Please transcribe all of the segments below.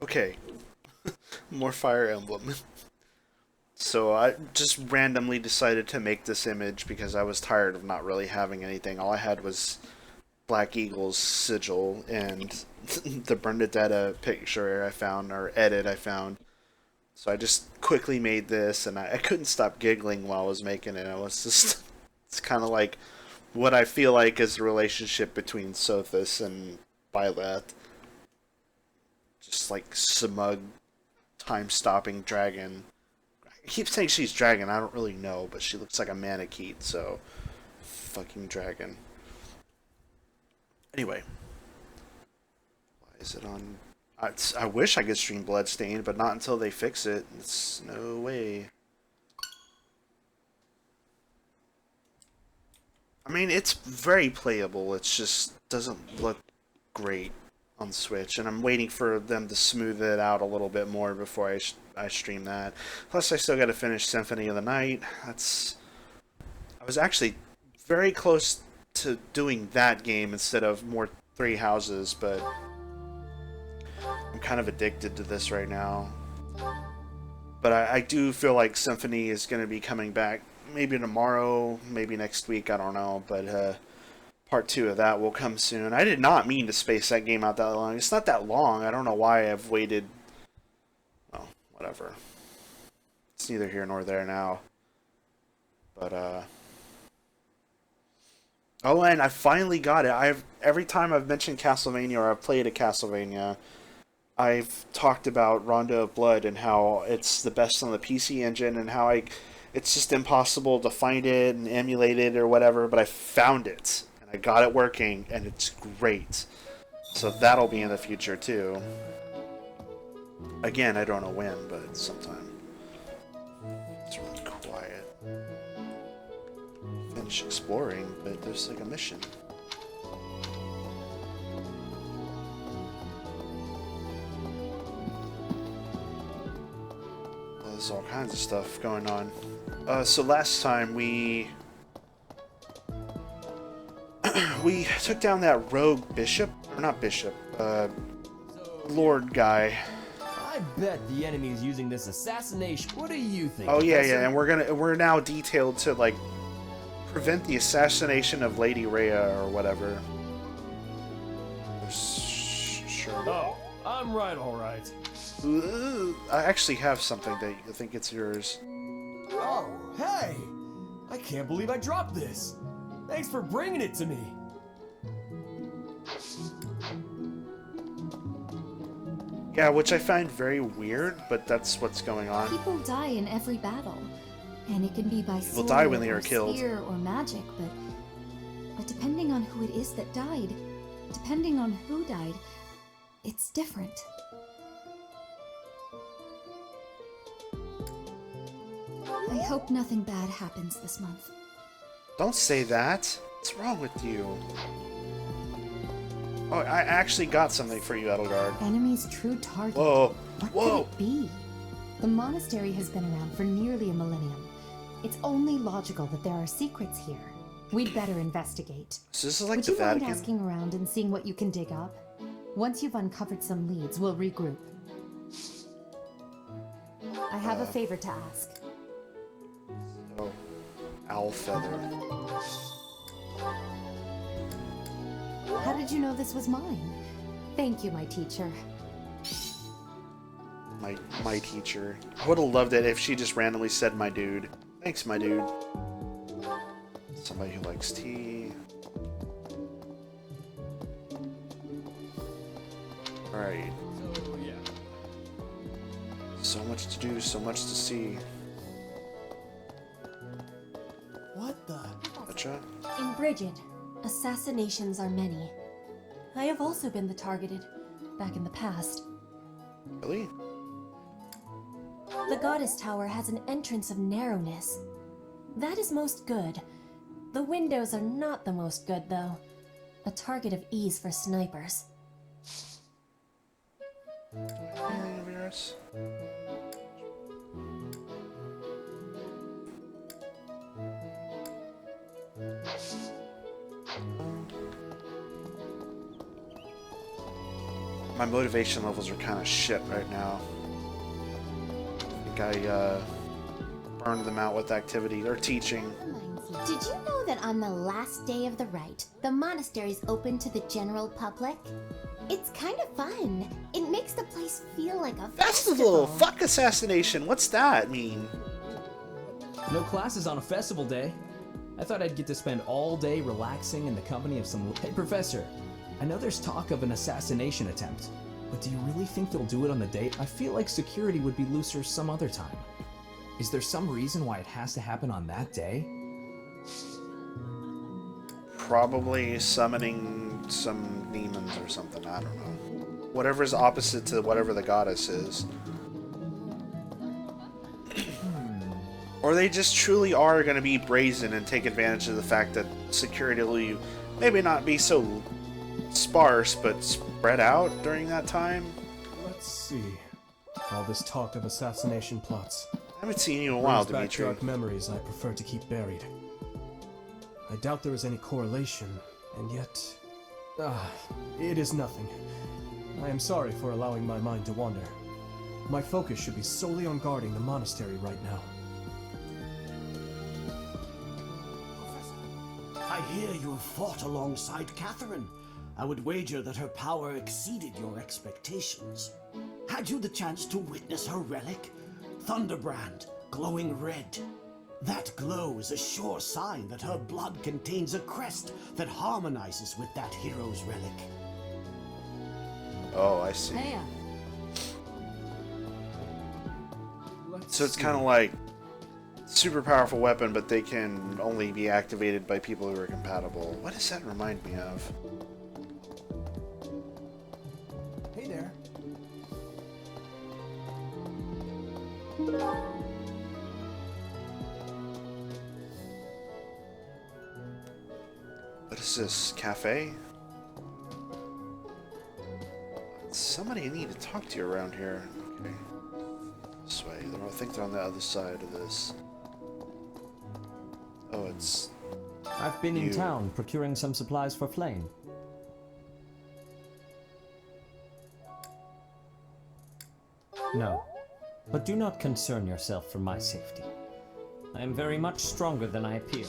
Okay, more Fire Emblem. So I just randomly decided to make this image because I was tired of not really having anything. All I had was Black Eagle's sigil and the Bernadetta picture I found, or edit I found. So I just quickly made this, and I couldn't stop giggling while I was making it. I was just, it's kind of like what I feel like is the relationship between Sothis and Byleth. Just like smug, time-stopping dragon. I keep saying she's dragon. I don't really know, but she looks like a Manakete, so fucking dragon. Anyway, why is it on? I wish I could stream Bloodstained, but not until they fix it. It's no way. I mean, it's very playable. It just doesn't look great on Switch, and I'm waiting for them to smooth it out a little bit more before I stream that. Plus, I still got to finish Symphony of the Night. I was actually very close to doing that game instead of more Three Houses, but I'm kind of addicted to this right now. But I do feel like Symphony is going to be coming back maybe tomorrow, maybe next week, I don't know, but part 2 of that will come soon. I did not mean to space that game out that long. It's not that long. I don't know why I've waited. Well, whatever. It's neither here nor there now. But oh, and I finally got it. Every time I've mentioned Castlevania or I've played a Castlevania, I've talked about Rondo of Blood and how it's the best on the PC engine and how it's just impossible to find it and emulate it or whatever, but I found it and I got it working and it's great. So that'll be in the future too. Again, I don't know when, but sometime. It's really quiet. Finish exploring, but there's like a mission. Well, there's all kinds of stuff going on. So last time we took down that rogue bishop, or not bishop, lord guy. I bet the enemy is using this assassination. What do you think? Oh yeah, Professor? yeah, and we're now detailed to like prevent the assassination of Lady Rhea or whatever. Sure. Oh, I'm right, all right. I actually have something that I think it's yours. Oh, hey! I can't believe I dropped this. Thanks for bringing it to me. Yeah, which I find very weird, but that's what's going on. People die in every battle, and it can be by sword die when they or are killed. spear or magic, but depending on who it is that died, depending on who died, it's different. I hope nothing bad happens this month. Don't say that. What's wrong with you? Oh, I actually got something for you, Edelgard. Enemy's true target. Whoa. What Whoa. could it be? The monastery has been around for nearly a millennium. It's only logical that there are secrets here. We'd better investigate. So this is like Would the you mind Vatican. asking around and seeing what you can dig up? Once you've uncovered some leads, we'll regroup. I have a favor to ask. Oh, owl feather. How did you know this was mine? Thank you, my teacher. My teacher. I would have loved it if she just randomly said my dude. Thanks, my dude. Somebody who likes tea. Alright. So, yeah. So much to do, so much to see. What the? Gotcha. In Bridget, assassinations are many. I have also been the targeted, back in the past. Really? The Goddess Tower has an entrance of narrowness. That is most good. The windows are not the most good, though. A target of ease for snipers. Mirrors. My motivation levels are kind of shit right now. I think I burned them out with activity or teaching. Did you know that on the last day of the rite, the monastery's open to the general public? It's kind of fun. It makes the place feel like a Festival! Fuck assassination! What's that mean? No classes on a festival day. I thought I'd get to spend all day relaxing in the company of some... Hey, Professor, I know there's talk of an assassination attempt, but do you really think they'll do it on the day? I feel like security would be looser some other time. Is there some reason why it has to happen on that day? Probably summoning some demons or something, I don't know. Whatever's opposite to whatever the goddess is. Or they just truly are going to be brazen and take advantage of the fact that security will maybe not be so sparse, but spread out during that time. Let's see. All this talk of assassination plots. I haven't seen you in a while, brings back Dimitri. dark memories I prefer to keep buried. I doubt there is any correlation, and yet... it is nothing. I am sorry for allowing my mind to wander. My focus should be solely on guarding the monastery right now. I hear you have fought alongside Catherine. I would wager that her power exceeded your expectations. Had you the chance to witness her relic? Thunderbrand, glowing red. That glow is a sure sign that her blood contains a crest that harmonizes with that hero's relic. Oh, I see. Hey, So it's kind of like super powerful weapon, but they can only be activated by people who are compatible. What does that remind me of? Hey there. What is this? Cafe? Somebody I need to talk to around here. Okay. This way. I think they're on the other side of this. Oh, it's... I've been You. in town procuring some supplies for Flame. No, but do not concern yourself for my safety. I am very much stronger than I appear.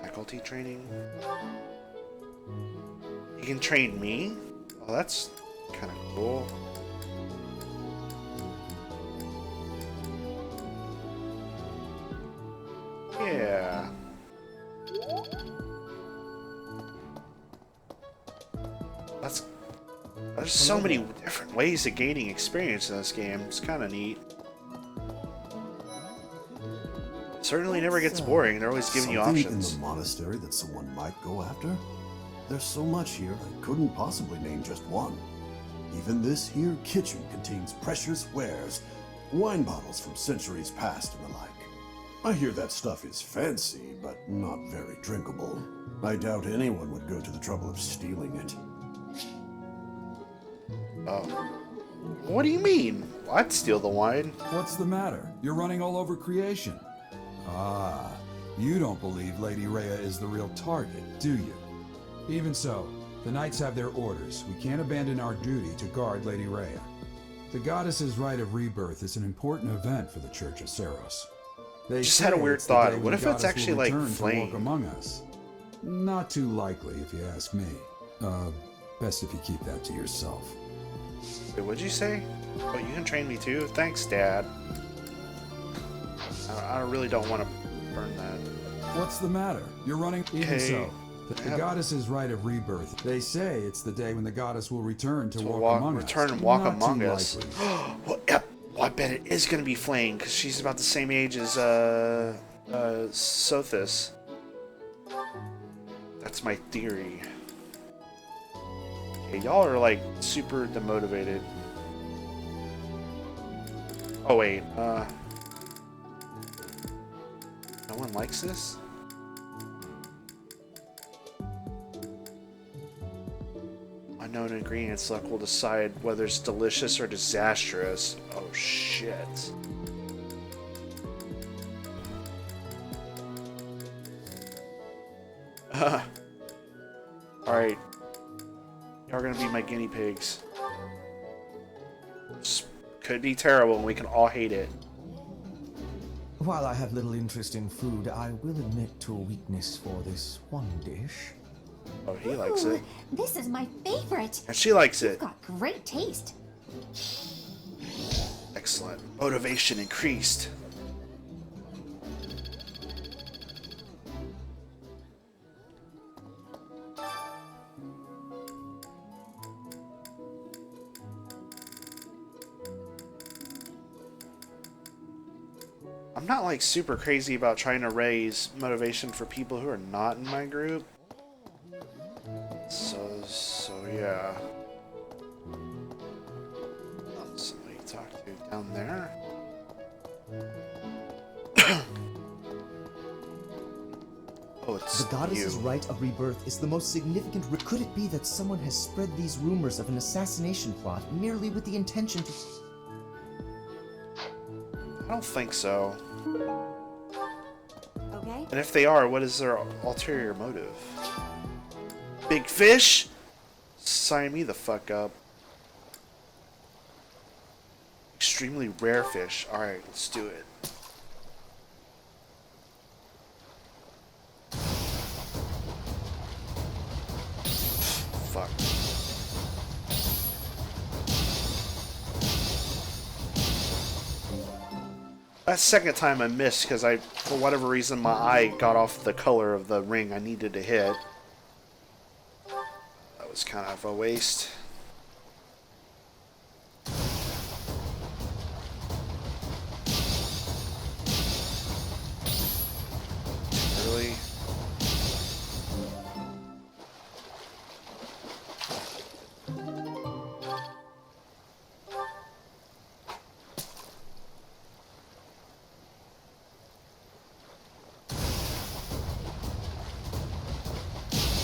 faculty training. You can train me? Oh, that's kind of cool. Yeah. There's so many different ways of gaining experience in this game. It's kind of neat. Certainly never gets boring. They're always giving you Something options. in the monastery that someone might go after? There's so much here, I couldn't possibly name just one. Even this here kitchen contains precious wares, wine bottles from centuries past and the like. I hear that stuff is fancy, but not very drinkable. I doubt anyone would go to the trouble of stealing it. Oh. What do you mean? I'd steal the wine. What's the matter? You're running all over creation. Ah, you don't believe Lady Rhea is the real target, do you? Even so, the knights have their orders. We can't abandon our duty to guard Lady Rhea. The goddess's rite of rebirth is an important event for the Church of Seros. They Just had a say weird it's the thought. day when What the if it's goddess will actually, like, return to flame? walk among us? Not too likely, if you ask me. Best if you keep that to yourself. Wait, what'd you say? Oh, you can train me too? Thanks, Dad. I really don't want to burn that. What's the matter? You're running. Even so, the have- goddess's rite of rebirth. They say it's the day when the goddess will return to walk among us. Return and walk Not among too us. likely. Well, yep. Well, I bet it is going to be Flame, because she's about the same age as, Sothis. That's my theory. Okay, y'all are, like, super demotivated. Oh, wait, no one likes this? Unknown ingredient select will decide whether it's delicious or disastrous. Oh shit. Alright. Y'all are gonna be my guinea pigs. This could be terrible and we can all hate it. While I have little interest in food, I will admit to a weakness for this one dish. Oh, he likes it. This is my favorite. And she likes You've it. got great taste. Excellent. Motivation increased. I'm not like super crazy about trying to raise motivation for people who are not in my group. So yeah. Somebody to talk to down there. Oh, it's The goddess's you. rite of rebirth is the most significant. Could it be that someone has spread these rumors of an assassination plot merely with the intention to... I don't think so. Okay. And if they are, what is their ulterior motive? Big fish? Sign me the fuck up. Extremely rare fish. Alright, let's do it. Fuck. That second time I missed because for whatever reason, my eye got off the color of the ring I needed to hit. That was kind of a waste. Really?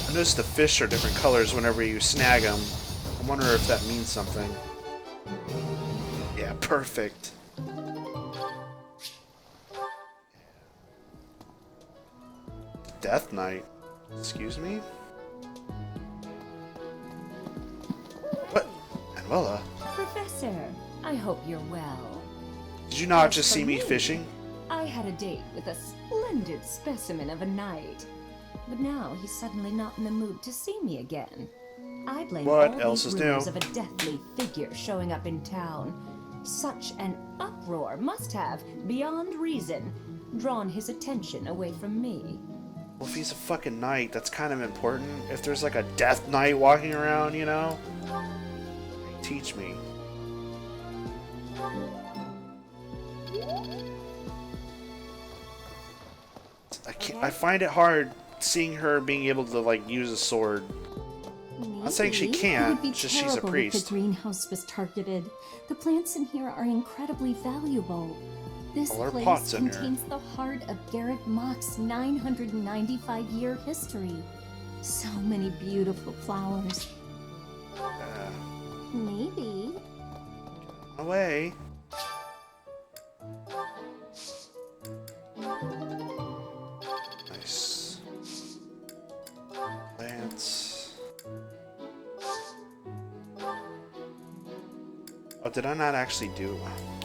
I notice the fish are different colors whenever you snag them. I wonder if that means something. Yeah, perfect. Death Knight. Excuse me? What? Manuela? Professor, I hope you're well. Did you not As just for see me fishing? I had a date with a splendid specimen of a knight. But now he's suddenly not in the mood to see me again. I blame What all else these is rumors new? of a deathly figure showing up in town. Such an uproar must have, beyond reason, drawn his attention away from me. Well, if he's a fucking knight, that's kind of important. If there's like a death knight walking around, you know? Teach me. I find it hard seeing her being able to like use a sword. I'm not saying she Maybe. can't, It would be it's just she's a terrible if priest. the greenhouse was targeted. The plants in here are incredibly valuable. This Well, there are place pots in here. contains the heart of Garrett Mock's 995-year history. So many beautiful flowers. Maybe. Away. Nice. Plants. Oh, did I not actually do? Oh,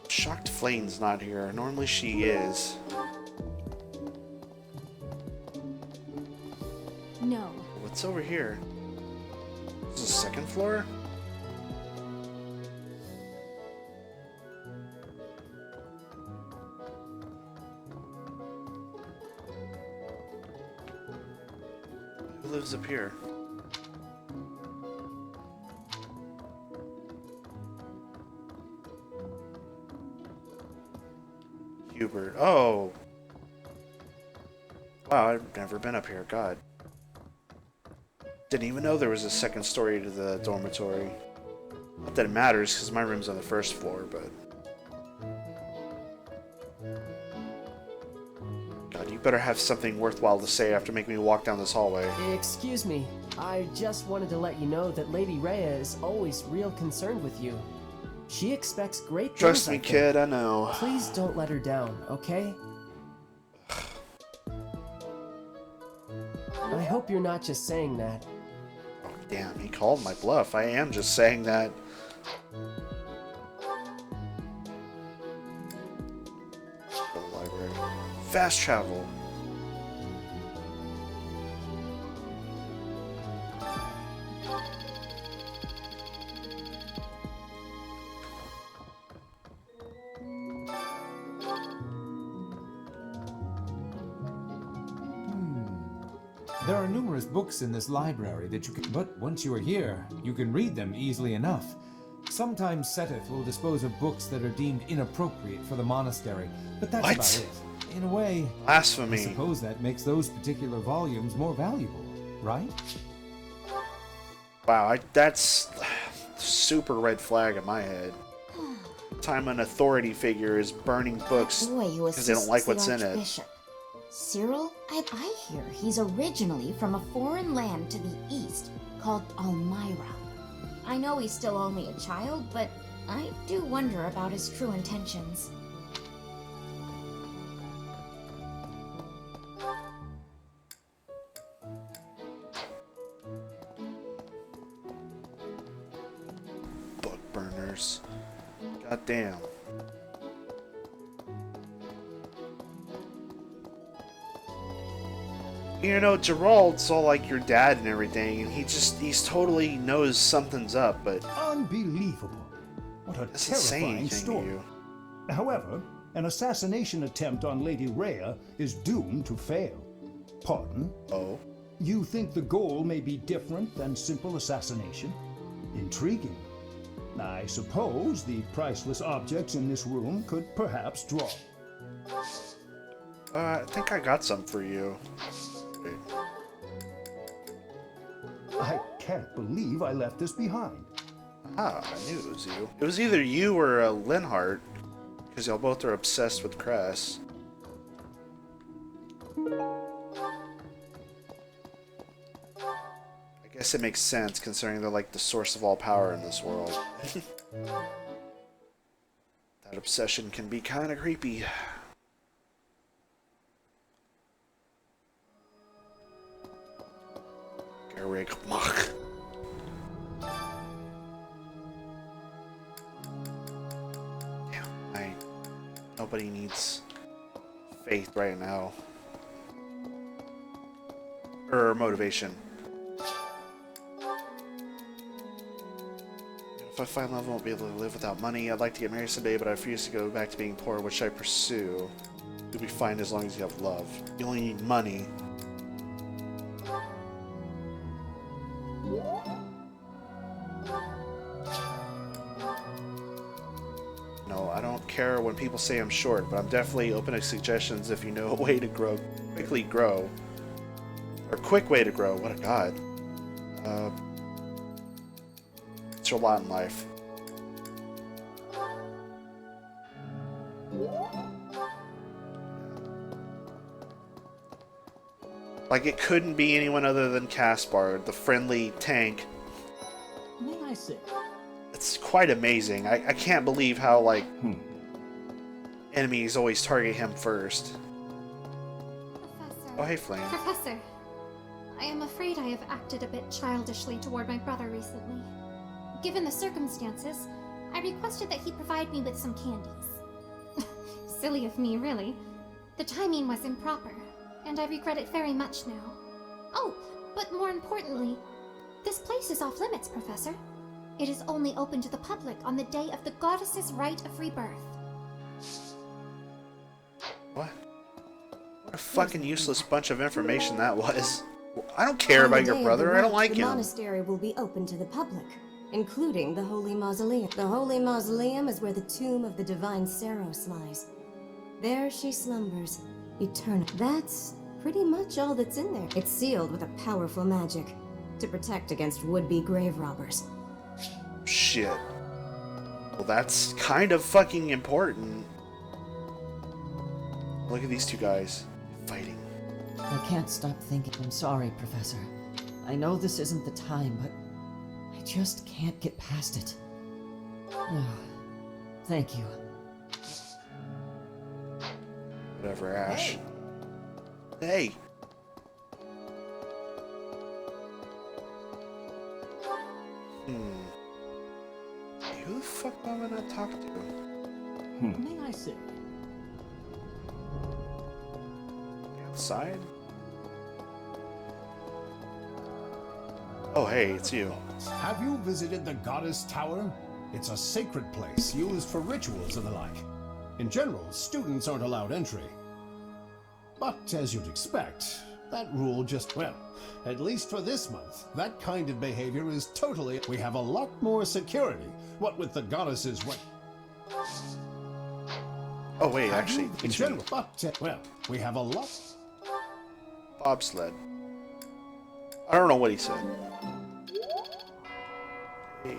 Shocked Flame's not here. Normally she is. No. What's over here? Is this the second floor? Who lives up here? Hubert. Oh! Wow, I've never been up here. God. Didn't even know there was a second story to the dormitory. Not that it matters, because my room's on the first floor, but... God, you better have something worthwhile to say after making me walk down this hallway. Excuse me. I just wanted to let you know that Lady Rhea is always real concerned with you. She expects great things. Trust me, I think. kid, I know. Please don't let her down, okay? I hope you're not just saying that. Oh, damn, he called my bluff. I am just saying that. The library. Fast travel. There are numerous books in this library that you can... But once you are here, you can read them easily enough. Sometimes Seteth will dispose of books that are deemed inappropriate for the monastery, but that's What? about it. In a way, Blasphemy. I suppose that makes those particular volumes more valuable, right? Wow, that's super red flag in my head. Time an authority figure is burning books Boy who because they don't like assists what's the in it. archbishop. Cyril? I hear he's originally from a foreign land to the east called Almyra. I know he's still only a child, but I do wonder about his true intentions. Book burners. God damn. You know, Gerald's all like your dad and everything, and he's totally knows something's up, but Unbelievable. What a doesn't say terrifying anything to story. you. However, an assassination attempt on Lady Rhea is doomed to fail. Pardon? Oh? You think the goal may be different than simple assassination? Intriguing. I suppose the priceless objects in this room could perhaps draw. I think I got some for you. Wait. I can't believe I left this behind. Ah, I knew it was you. It was either you or Linhart, because y'all both are obsessed with Cress. I guess it makes sense, considering they're like the source of all power in this world. That obsession can be kind of creepy. Garrig Mach. Nobody needs faith right now. Or motivation. If I find love, I won't be able to live without money. I'd like to get married someday, but I refuse to go back to being poor. What should I pursue? You'll be fine as long as you have love. You only need money. No, I don't care when people say I'm short, but I'm definitely open to suggestions if you know a way to quickly grow. Or quick way to grow, what a god. It's a lot in life. Like, it couldn't be anyone other than Caspar, the friendly tank. May I say? It's quite amazing. I can't believe how, like, enemies always target him first. Professor. Oh, hey, Flame. Professor, I am afraid I have acted a bit childishly toward my brother recently. Given the circumstances, I requested that he provide me with some candies. Silly of me, really. The timing was improper, and I regret it very much now. Oh, but more importantly, this place is off limits, Professor. It is only open to the public on the day of the goddess's rite of rebirth. What? What a fucking useless bunch of information that was. I don't care about your brother. I don't like The him. monastery will be open to the public, including the Holy Mausoleum. The Holy Mausoleum is where the tomb of the divine Saros lies. There she slumbers, eternal. That's pretty much all that's in there. It's sealed with a powerful magic to protect against would-be grave robbers. Shit. Well, that's kind of fucking important. Look at these two guys fighting. I can't stop thinking. I'm sorry, Professor. I know this isn't the time, but I just can't get past it. Thank you. Whatever, Ash. Hey! Who the fuck am I not talking to? May I say? Outside? Oh, hey, it's you. Have you visited the Goddess Tower? It's a sacred place used for rituals and the like. In general, students aren't allowed entry. But as you'd expect, that rule just, well, at least for this month, that kind of behavior is totally... We have a lot more security. What with the goddesses, what... Oh, wait, actually, in general, but, well, we have a lot... Bobsled. I don't know what he said. Hey.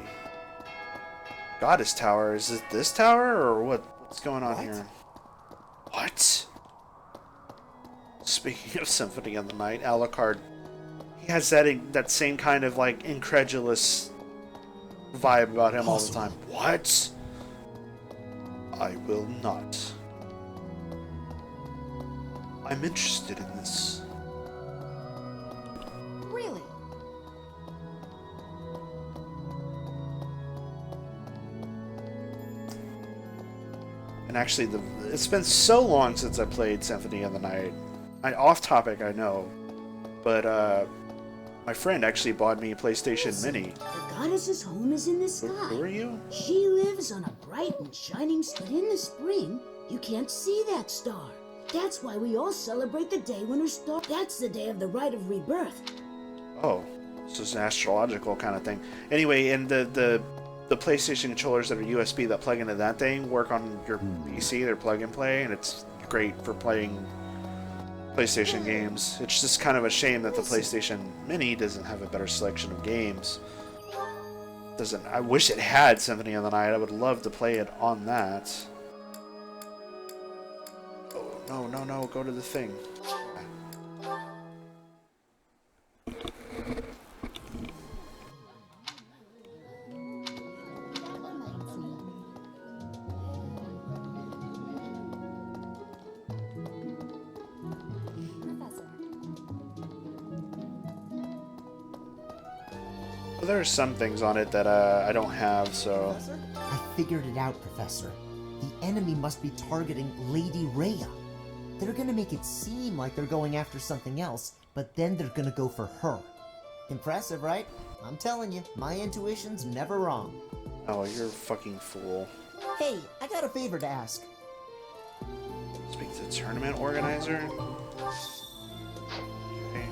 Goddess Tower, is it this tower, or what's going on here? What? Speaking of Symphony of the Night, Alucard, he has that same kind of, like, incredulous vibe about him all the time. What? I will not. I'm interested in this. Really? And actually, it's been so long since I played Symphony of the Night. Off topic, I know, but my friend actually bought me a PlayStation Mini. The goddess's home is in the sky. Who are you? She lives on a bright and shining star. But in the spring, you can't see that star. That's why we all celebrate the day when her star... That's the day of the rite of rebirth. Oh, this is an astrological kind of thing. Anyway, and the PlayStation controllers that are USB that plug into that thing work on your PC. They're plug and play, and it's great for playing PlayStation games. It's just kind of a shame that the PlayStation Mini doesn't have a better selection of games. I wish it had Symphony of the Night. I would love to play it on that. Oh, no, go to the thing. Well, there are some things on it that I don't have, so... I figured it out, Professor. The enemy must be targeting Lady Rhea. They're gonna make it seem like they're going after something else, but then they're gonna go for her. Impressive, right? I'm telling you, my intuition's never wrong. Oh, you're a fucking fool. Hey, I got a favor to ask. Speak to the tournament organizer? Okay.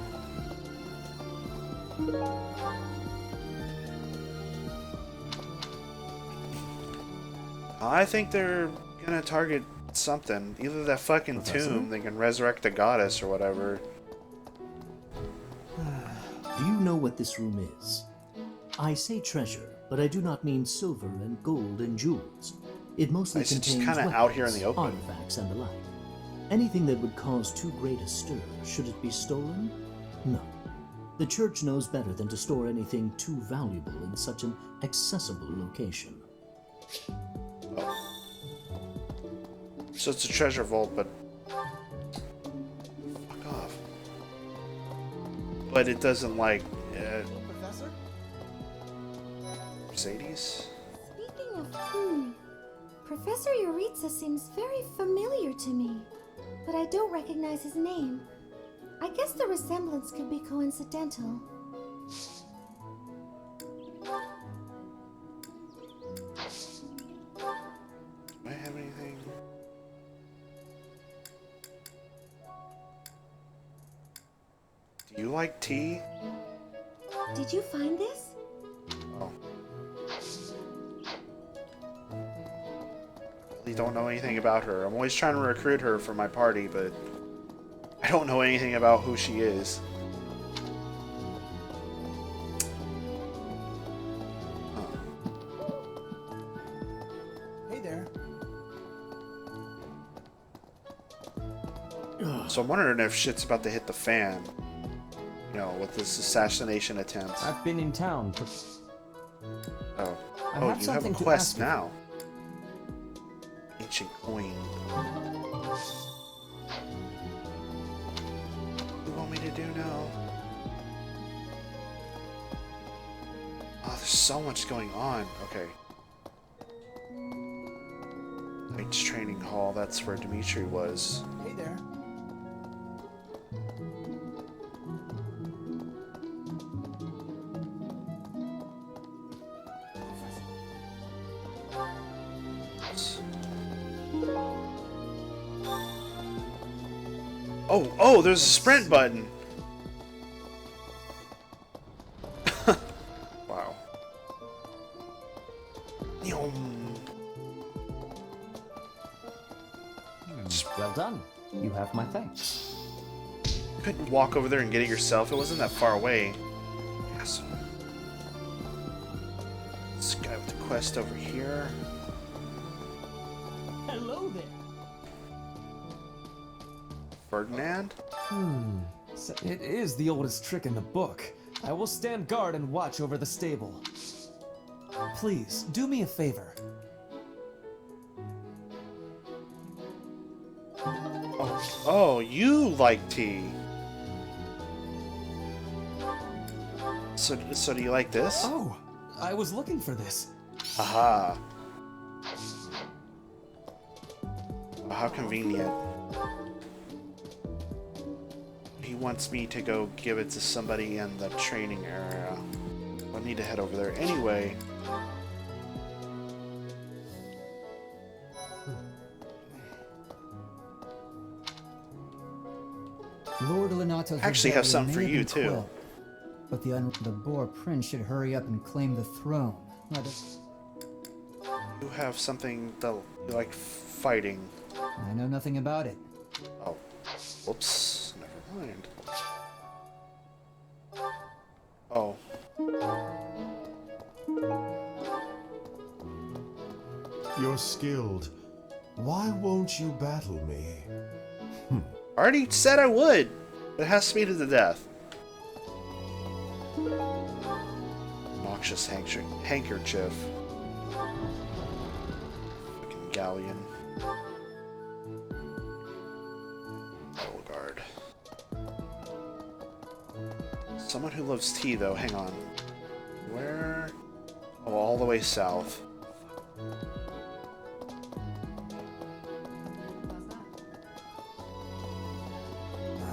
I think they're gonna target something. Either that fucking tomb, they can resurrect the goddess or whatever. Do you know what this room is? I say treasure, but I do not mean silver and gold and jewels. It mostly It's just contains kinda weapons, out here in the open. artifacts, and the like. Anything that would cause too great a stir, should it be stolen? No. The church knows better than to store anything too valuable in such an accessible location. So it's a treasure vault, but... Fuck off. But it doesn't, like... Professor? Mercedes? Speaking of Professor Yuritsa seems very familiar to me, but I don't recognize his name. I guess the resemblance could be coincidental. Do I have anything? Do you like tea? Did you find this? Oh. Really don't know anything about her. I'm always trying to recruit her for my party, but I don't know anything about who she is. Hey there. So I'm wondering if shit's about to hit the fan. You know, with this assassination attempt. I've been in town. Oh. I Oh, have you have a something to quest ask you. now. Ancient coin. What do you want me to do now? Oh, there's so much going on. Okay. Knight's Training Hall, that's where Dimitri was. Hey there. Oh, there's a sprint button. Wow. Well done. You have my thanks. You couldn't walk over there and get it yourself. It wasn't that far away. Yes. This guy with the quest over here. Hello there. Ferdinand? So it is the oldest trick in the book. I will stand guard and watch over the stable. Please, do me a favor. Oh, you like tea. So do you like this? Oh, I was looking for this. Aha. Well, how convenient. He wants me to go give it to somebody in the training area. I need to head over there anyway. Lord Lenato's Actually have something for rebellion may you have been too. quelled, but the Boar Prince should hurry up and claim the throne. You have something that you like fighting. I know nothing about it. Oh, whoops. Never mind. Oh. You're skilled. Why won't you battle me? I already said I would. It has to be to the death. Noxious handkerchief. Fucking galleon. Battle guard. Someone who loves tea, though. Hang on. Where? Oh, all the way south.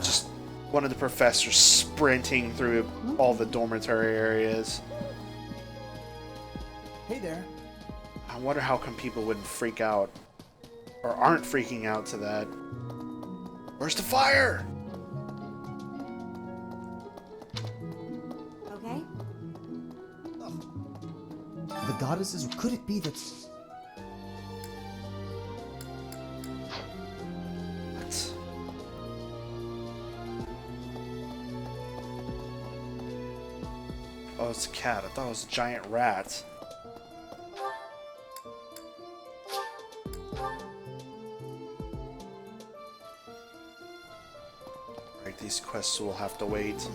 Just one of the professors sprinting through all the dormitory areas. Hey there. I wonder how come people wouldn't freak out. Or aren't freaking out to that. Where's the fire? Okay? The goddesses, could it be that... What? Oh, it's a cat. I thought it was a giant rat. Right, these quests will have to wait.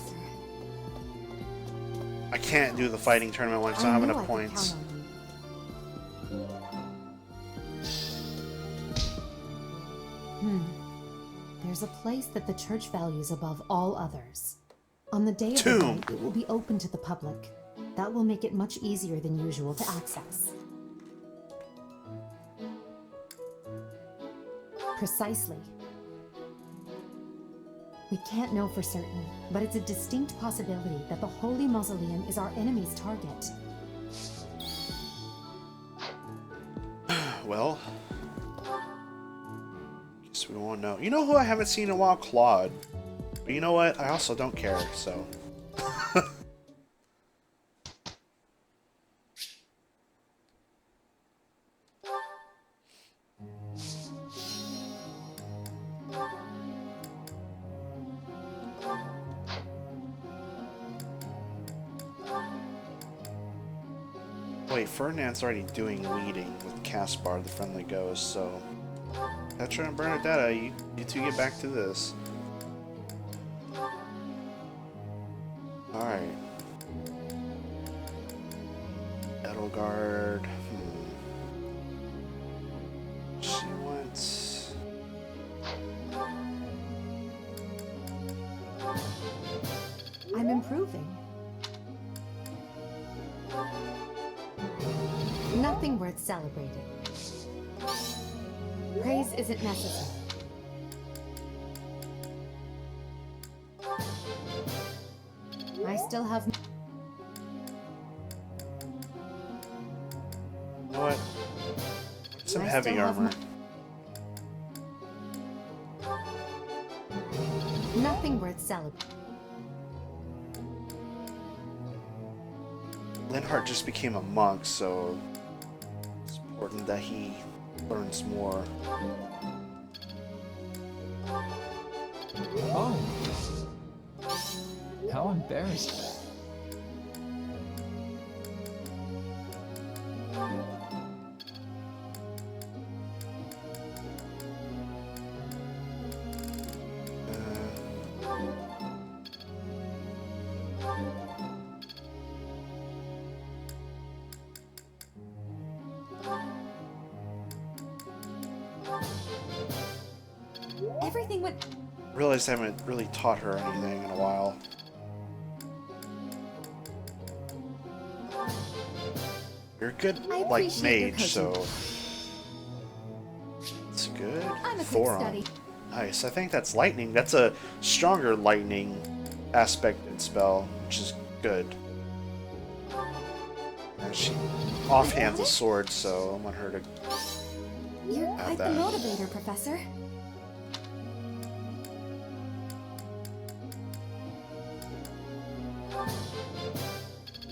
I can't do the fighting tournament one because I don't have enough points. There's a place that the church values above all others. On the day of the Tomb. night, it will be open to the public. That will make it much easier than usual to access. Precisely. We can't know for certain, but it's a distinct possibility that the Holy Mausoleum is our enemy's target. Well, guess we won't know. You know who I haven't seen in a while? Claude. But you know what? I also don't care, so. Wait, Ferdinand's already doing leading with Caspar, the friendly ghost, so... Petra and Bernadetta, you two get back to this. Alright. Edelgard. See improving. Nothing worth celebrating. Praise isn't necessary. I still have... You know what? Some I heavy still have armor. Nothing worth celebrating. Linhardt just became a monk, so it's important that he learns more. Oh. How embarrassing. Everything went... Realized I haven't really taught her anything in a while. You're a good, like, mage, so... It's good. I'm a quick Forearm. study. Nice. I think that's lightning. That's a stronger lightning aspected spell, which is good. And she offhands a sword, so I want her to You're have quite the that. motivator, Professor.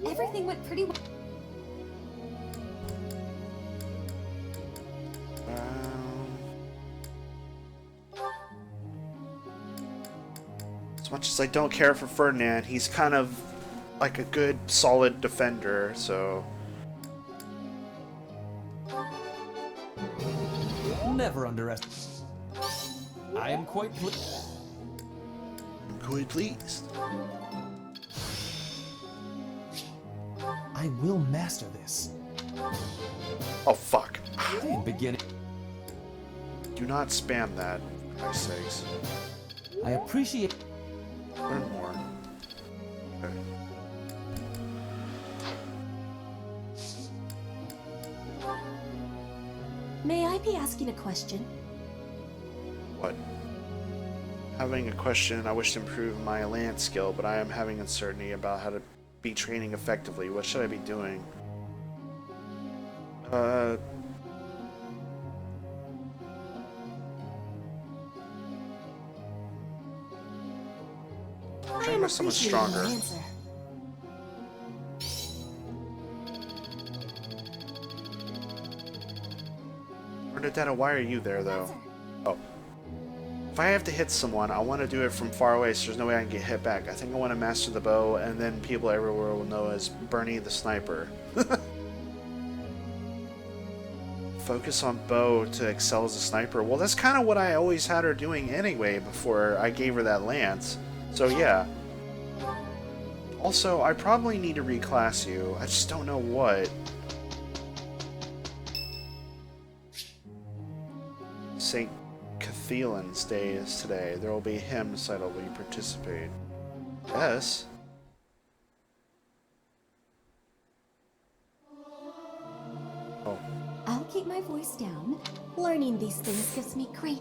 Everything went pretty well. As much as I don't care for Ferdinand, he's kind of like a good, solid defender, so... Never underestimate. I am quite pleased. I'm quite pleased. I will master this. Oh, fuck. Beginning. Do not spam that, for Christ's sakes. I appreciate. Learn more. Okay. May I be asking a question? What? Having a question, I wish to improve my lance skill, but I am having uncertainty about how to be training effectively. What should I be doing? Train with someone stronger. Bernadetta, why are you there, though? Oh. If I have to hit someone, I want to do it from far away so there's no way I can get hit back. I think I want to master the bow, and then people everywhere will know as Bernie the Sniper. Focus on bow to excel as a sniper. Well, that's kind of what I always had her doing anyway before I gave her that lance. So yeah. Also, I probably need to reclass you. I just don't know what. St. Cathelan's Day is today. There will be a hymn recital. Will you participate? Yes. Oh. I'll keep my voice down. Learning these things gives me great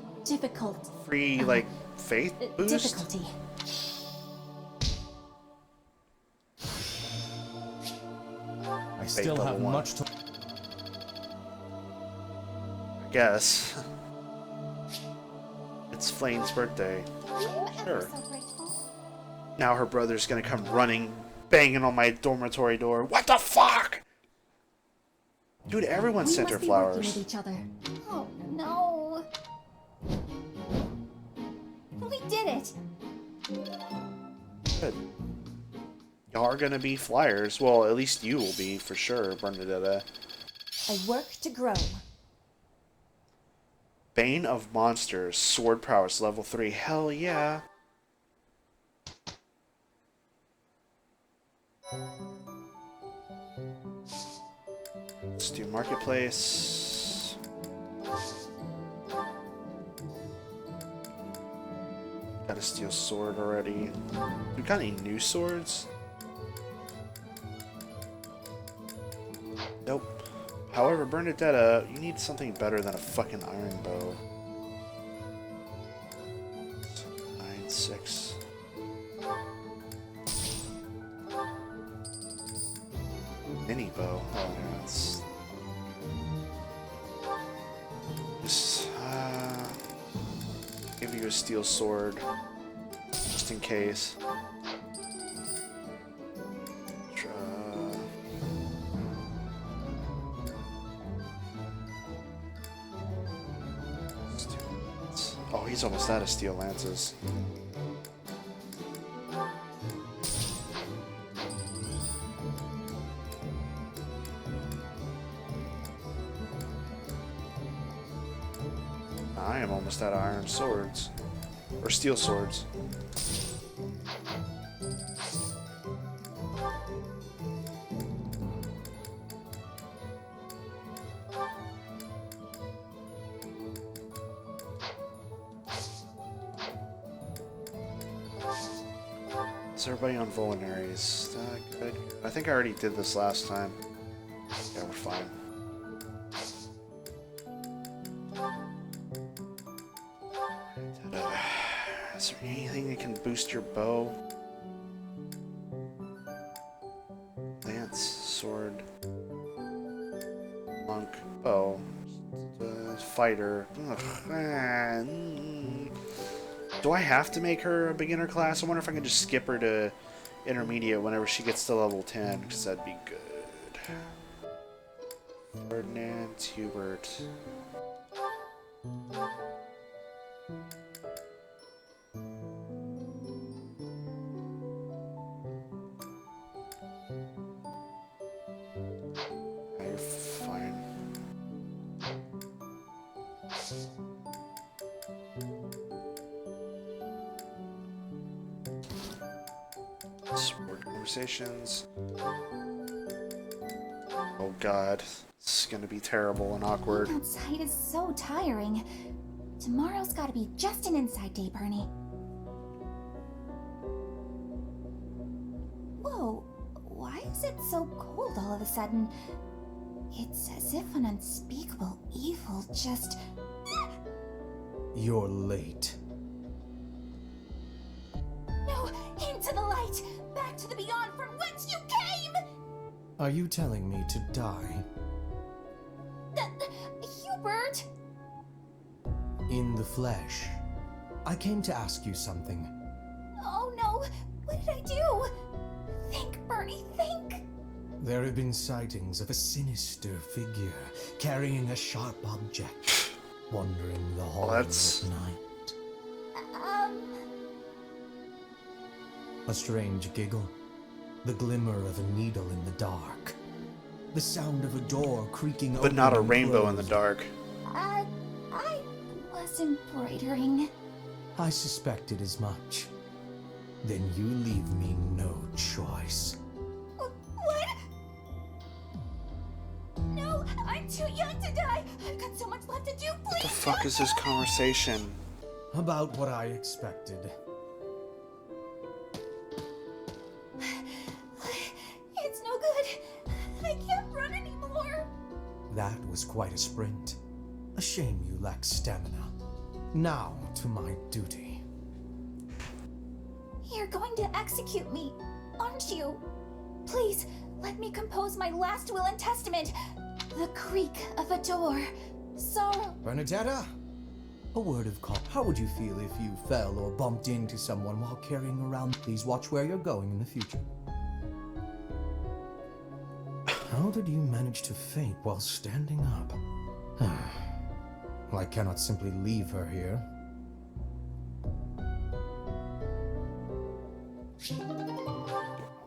Free, like, faith boost? difficulty. I still have much to. I guess. It's Flane's birthday. Sure. Now her brother's gonna come running, banging on my dormitory door. What the fuck? Dude, everyone sent her flowers. Each other. Oh no! We did it! Good. Y'all are gonna be flyers. Well, at least you will be, for sure, Bernadetta. I work to grow. Bane of Monsters, Sword Prowess, level 3. Hell yeah. Let's do Marketplace. Got a steel sword already. We got any new swords? Nope. However, Bernadetta, you need something better than a fucking iron bow. 9-6. Mini bow. Oh, yeah, that's... Just, give you a steel sword, just in case. Oh, he's almost out of steel lances. I am almost out of iron swords. Or steel swords. Is everybody on vulneraries? Good. I think I already did this last time. Yeah, we're fine. Is there anything that can boost your bow? Lance, sword, monk, bow, fighter. Do I have to make her a beginner class? I wonder if I can just skip her to intermediate whenever she gets to level 10, because that'd be good. Ferdinand, Hubert. You're fine. Sport conversations. Oh god, this is gonna be terrible and awkward. Being outside is so tiring. Tomorrow's gotta be just an inside day, Bernie. Whoa, why is it so cold all of a sudden? It's as if an unspeakable evil just... You're late. No, into the light! Back to the beyond from whence you came! Are you telling me to die? Hubert! In the flesh. I came to ask you something. Oh no, what did I do? Think, Bernie, think! There have been sightings of a sinister figure carrying a sharp object, wandering the halls at night. A strange giggle, the glimmer of a needle in the dark, the sound of a door creaking open. But not a and rainbow in the closed. dark. I was embroidering. I suspected as much. Then you leave me no choice. What? No, I'm too young to die. I've got so much left to do, please. What the fuck is this conversation? About what I expected. It's no good. I can't run anymore. That was quite a sprint. A shame you lack stamina. Now to my duty. You're going to execute me, aren't you? Please, let me compose my last will and testament. The creak of a door. Sorrow. Bernadetta? A word of caution. How would you feel if you fell or bumped into someone while carrying around? Please watch where you're going in the future. How did you manage to faint while standing up? I cannot simply leave her here.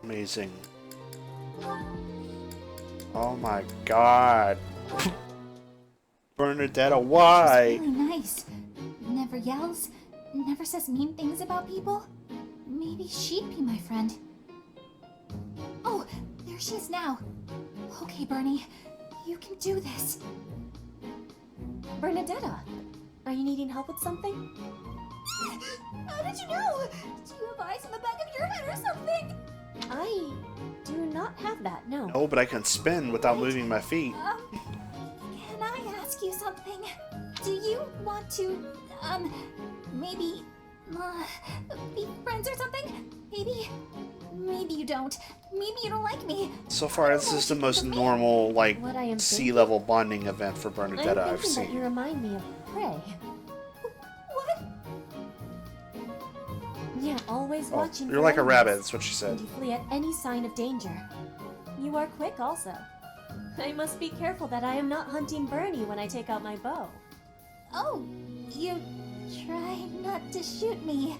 Amazing. Oh my god. Bernadetta, why? Really nice. Never yells, never says mean things about people. Maybe she'd be my friend. Oh, there she is now. Okay, Bernie, you can do this. Bernadetta, are you needing help with something? How did you know? Do you have eyes in the back of your head or something? I do not have that, no. Oh, but I can spin without moving my feet. Can I ask you something? Do you want to, maybe, be friends or something? Maybe you don't. Maybe you don't like me. So far, this is the most normal, like, What I am sea-level bonding event for Bernadetta I'm I've thinking that you seen. remind me of Prey. What? Yeah, always Oh, watching you're for like a enemies, rabbit, that's what she said. and you flee at any sign of danger. You are quick also. I must be careful that I am not hunting Bernie when I take out my bow. Oh, you try not to shoot me.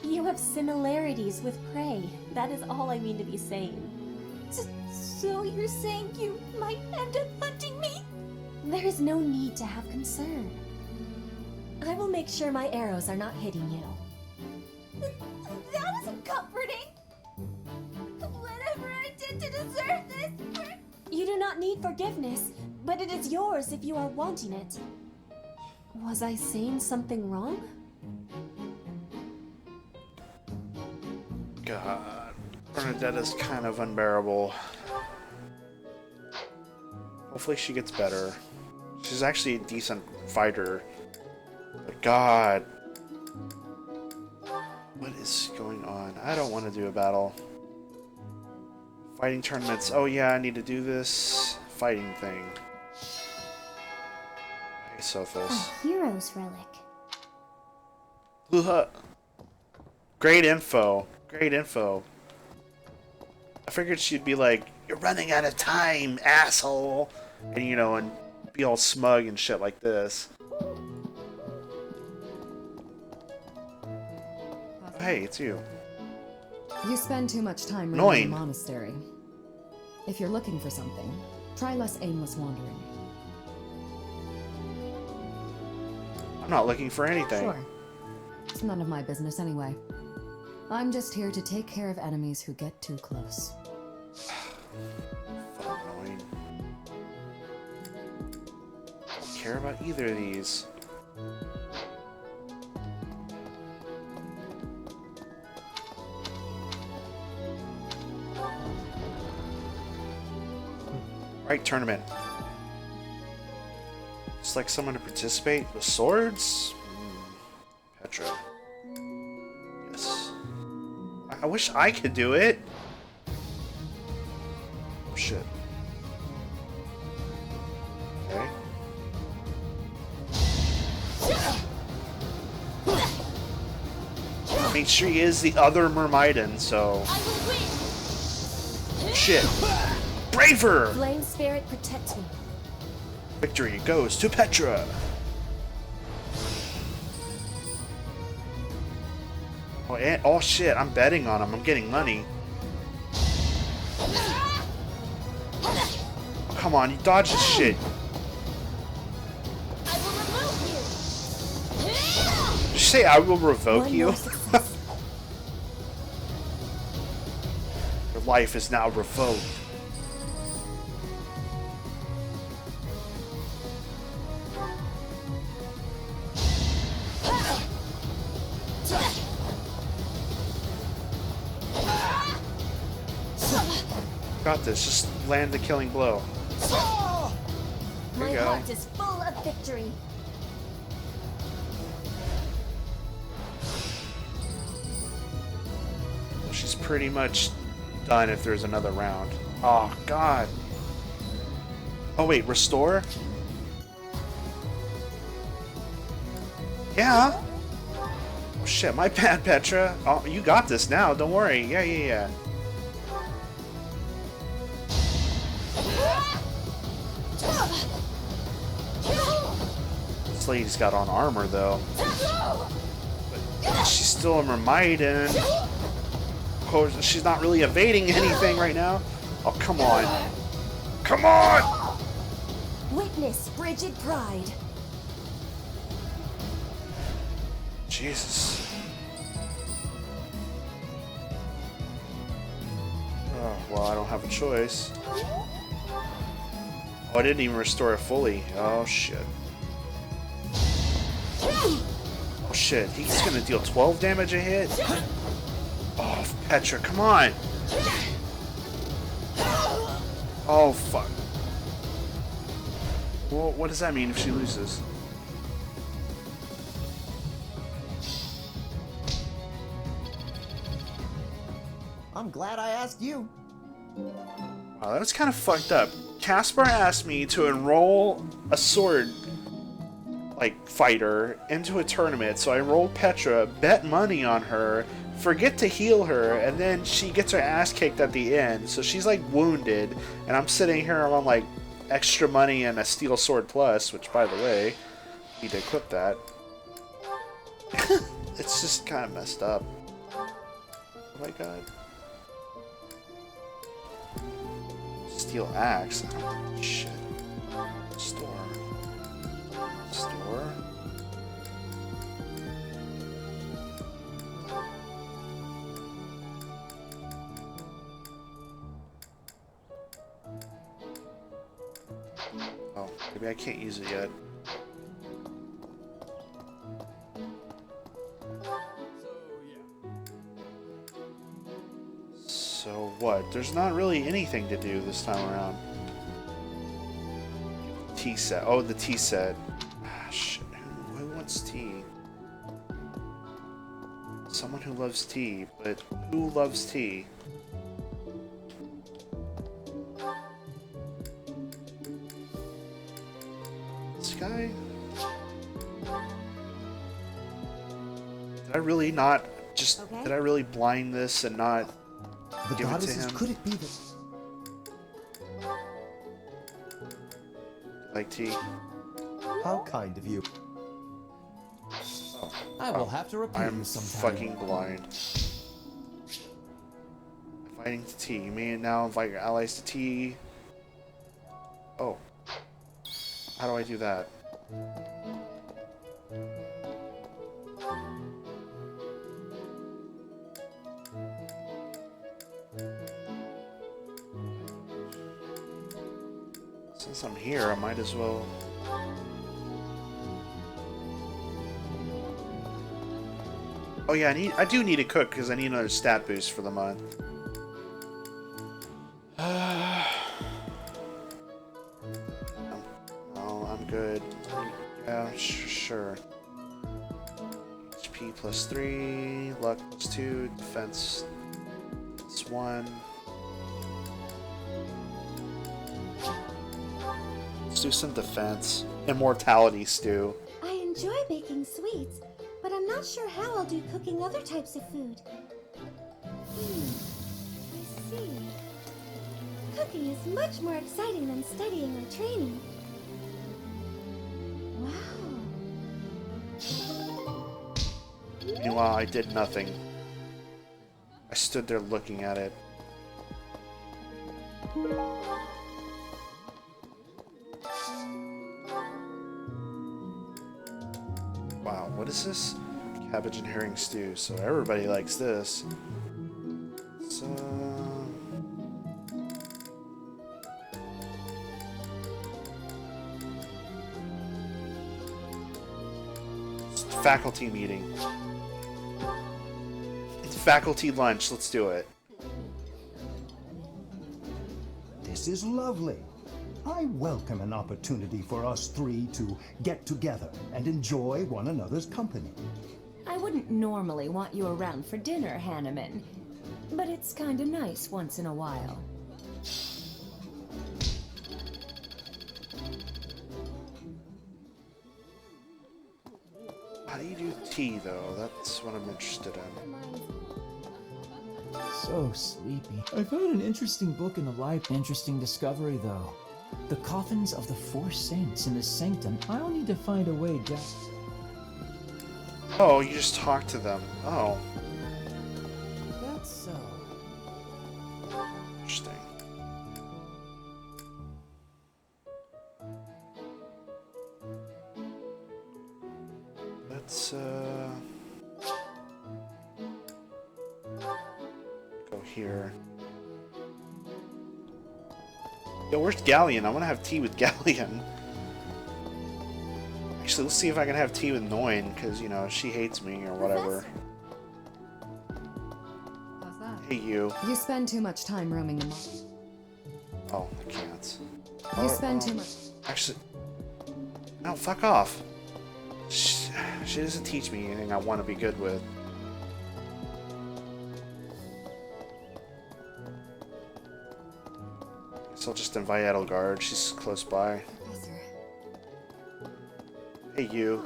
You have similarities with Prey. That is all I mean to be saying. So you're saying you might end up hunting me? There is no need to have concern. I will make sure my arrows are not hitting you. That isn't comforting. Whatever I did to deserve this. You do not need forgiveness, but it is yours if you are wanting it. Was I saying something wrong? God, Bernadetta's kind of unbearable. Hopefully she gets better. She's actually a decent fighter. But God. What is going on? I don't want to do a battle. Fighting tournaments. Oh yeah, I need to do this fighting thing. Hey, Sophos. A hero's relic. Great info. Great info. I figured she'd be like, "You're running out of time, asshole," and you know, and be all smug and shit like this. Hey, it's you. You spend too much time running Annoying. the monastery. If you're looking for something, try less aimless wandering. I'm not looking for anything. Sure. It's none of my business anyway. I'm just here to take care of enemies who get too close. Annoying. Don't care about either of these. Right, tournament. Just like someone to participate with swords? Petra. Yes. I wish I could do it. Oh shit. Okay. I mean, she is the other Mermaiden, so. Shit. Braver! Flame spirit protect me. Victory goes to Petra. Oh, and, oh shit, I'm betting on him. I'm getting money. Oh, come on, you dodged this shit. Did you say I will revoke you? Your life is now revoked. Got this. Just land the killing blow. There My you go. heart is full of victory. She's pretty much done if there's another round. Oh, God. Oh, wait. Restore? Yeah. Oh, shit. My bad, Petra. Oh, you got this now. Don't worry. Yeah. This lady's got on armor, though. But she's still a Mermaiden. Of course, she's not really evading anything right now. Oh, come on. Come on! Witness frigid pride. Jesus. Oh, well, I don't have a choice. Oh, I didn't even restore it fully. Oh, shit. Oh, shit, he's gonna deal 12 damage a hit? Oh, Petra, come on! Oh, fuck. Well, what does that mean if she loses? I'm glad I asked you. Wow, that was kind of fucked up. Caspar asked me to enroll a sword, like, fighter into a tournament, so I rolled Petra, bet money on her, forget to heal her, and then she gets her ass kicked at the end, so she's, like, wounded, and I'm sitting here on, like, extra money and a steel sword plus, which, by the way, need to equip that. It's just kind of messed up. Oh my god. Steel axe. Oh, shit. Store. Store. Oh, maybe I can't use it yet. So what? There's not really anything to do this time around. Tea set. Oh, the tea set. Ah, shit. Who wants tea? Someone who loves tea, but who loves tea? This guy? Did I really not just... Okay. Did I really blind this and not... The give it to goddesses, him? could it be that... Like tea? How kind of you. Oh. I will have to repeat I'm this sometime. fucking blind. Inviting to tea. You may now invite your allies to tea. Oh. How do I do that? Since I'm here, I might as well... Oh yeah, I do need to cook because I need another stat boost for the month. No, I'm good. Yeah, sure. HP plus 3, luck plus 2, defense plus 1. Let's do some defense. Immortality stew. I enjoy baking sweets, but I'm not sure how I'll do cooking other types of food. I see. Cooking is much more exciting than studying or training. Wow. Meanwhile, I did nothing. I stood there looking at it. Wow, what is this? Cabbage and herring stew. So everybody likes this. So... Faculty meeting. It's faculty lunch. Let's do it. This is lovely. I welcome an opportunity for us three to get together and enjoy one another's company. I wouldn't normally want you around for dinner, Hanneman, but it's kinda nice once in a while. How do you do tea, though? That's what I'm interested in. So sleepy. I found an interesting book in the library. Interesting discovery, though. The coffins of the 4 saints in the sanctum. I'll need to find a way down. Oh, you just talk to them. Oh. That's so. Interesting. Let's, go here. Yo, where's Galleon? I want to have tea with Galleon. Actually, Actually, let's see if I can have tea with Noin, because, you know, she hates me or whatever. How's that? Hey, you. You spend too much time roaming the mall. Oh, I can't. You spend too much. Actually, no, fuck off. She doesn't teach me anything I want to be good with. So I'll just invite Edelgard. She's close by. Hey, you.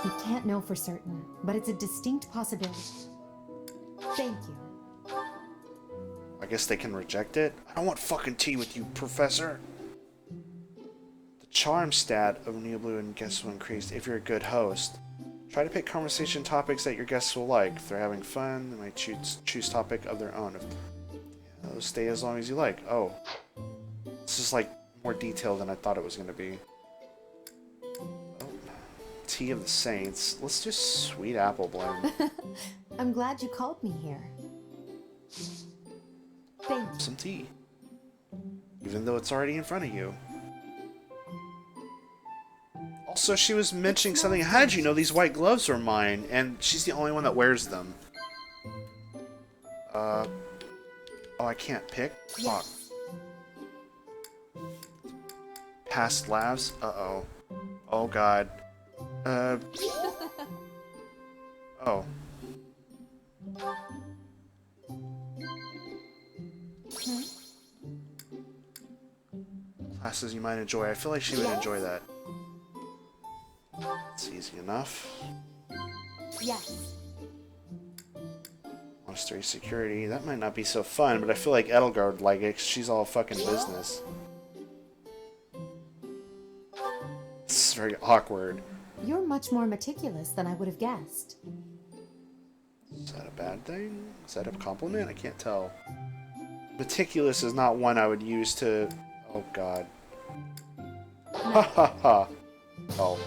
We can't know for certain, but it's a distinct possibility. Thank you. I guess they can reject it. I don't want fucking tea with you, Professor. The charm stat of Neoblue and guests will increase if you're a good host. Try to pick conversation topics that your guests will like. If they're having fun, they might choose topic of their own. Stay as long as you like. Oh. This is like more detailed than I thought it was going to be. Oh. Tea of the Saints. Let's do sweet apple blend. I'm glad you called me here. Thank you. Some tea. Even though it's already in front of you. Also, she was mentioning something. How did you know these white gloves were mine? And she's the only one that wears them. Oh, I can't pick? Fuck. Past laughs? Uh-oh. Oh, God. Oh. Classes you might enjoy. I feel like she would enjoy that. It's easy enough. Yes. Monastery security. That might not be so fun, but I feel like Edelgard would like it 'cause she's all fucking business. It's very awkward. You're much more meticulous than I would have guessed. Is that a bad thing? Is that a compliment? I can't tell. Meticulous is not one I would use to... Oh, God. Ha ha ha. Oh.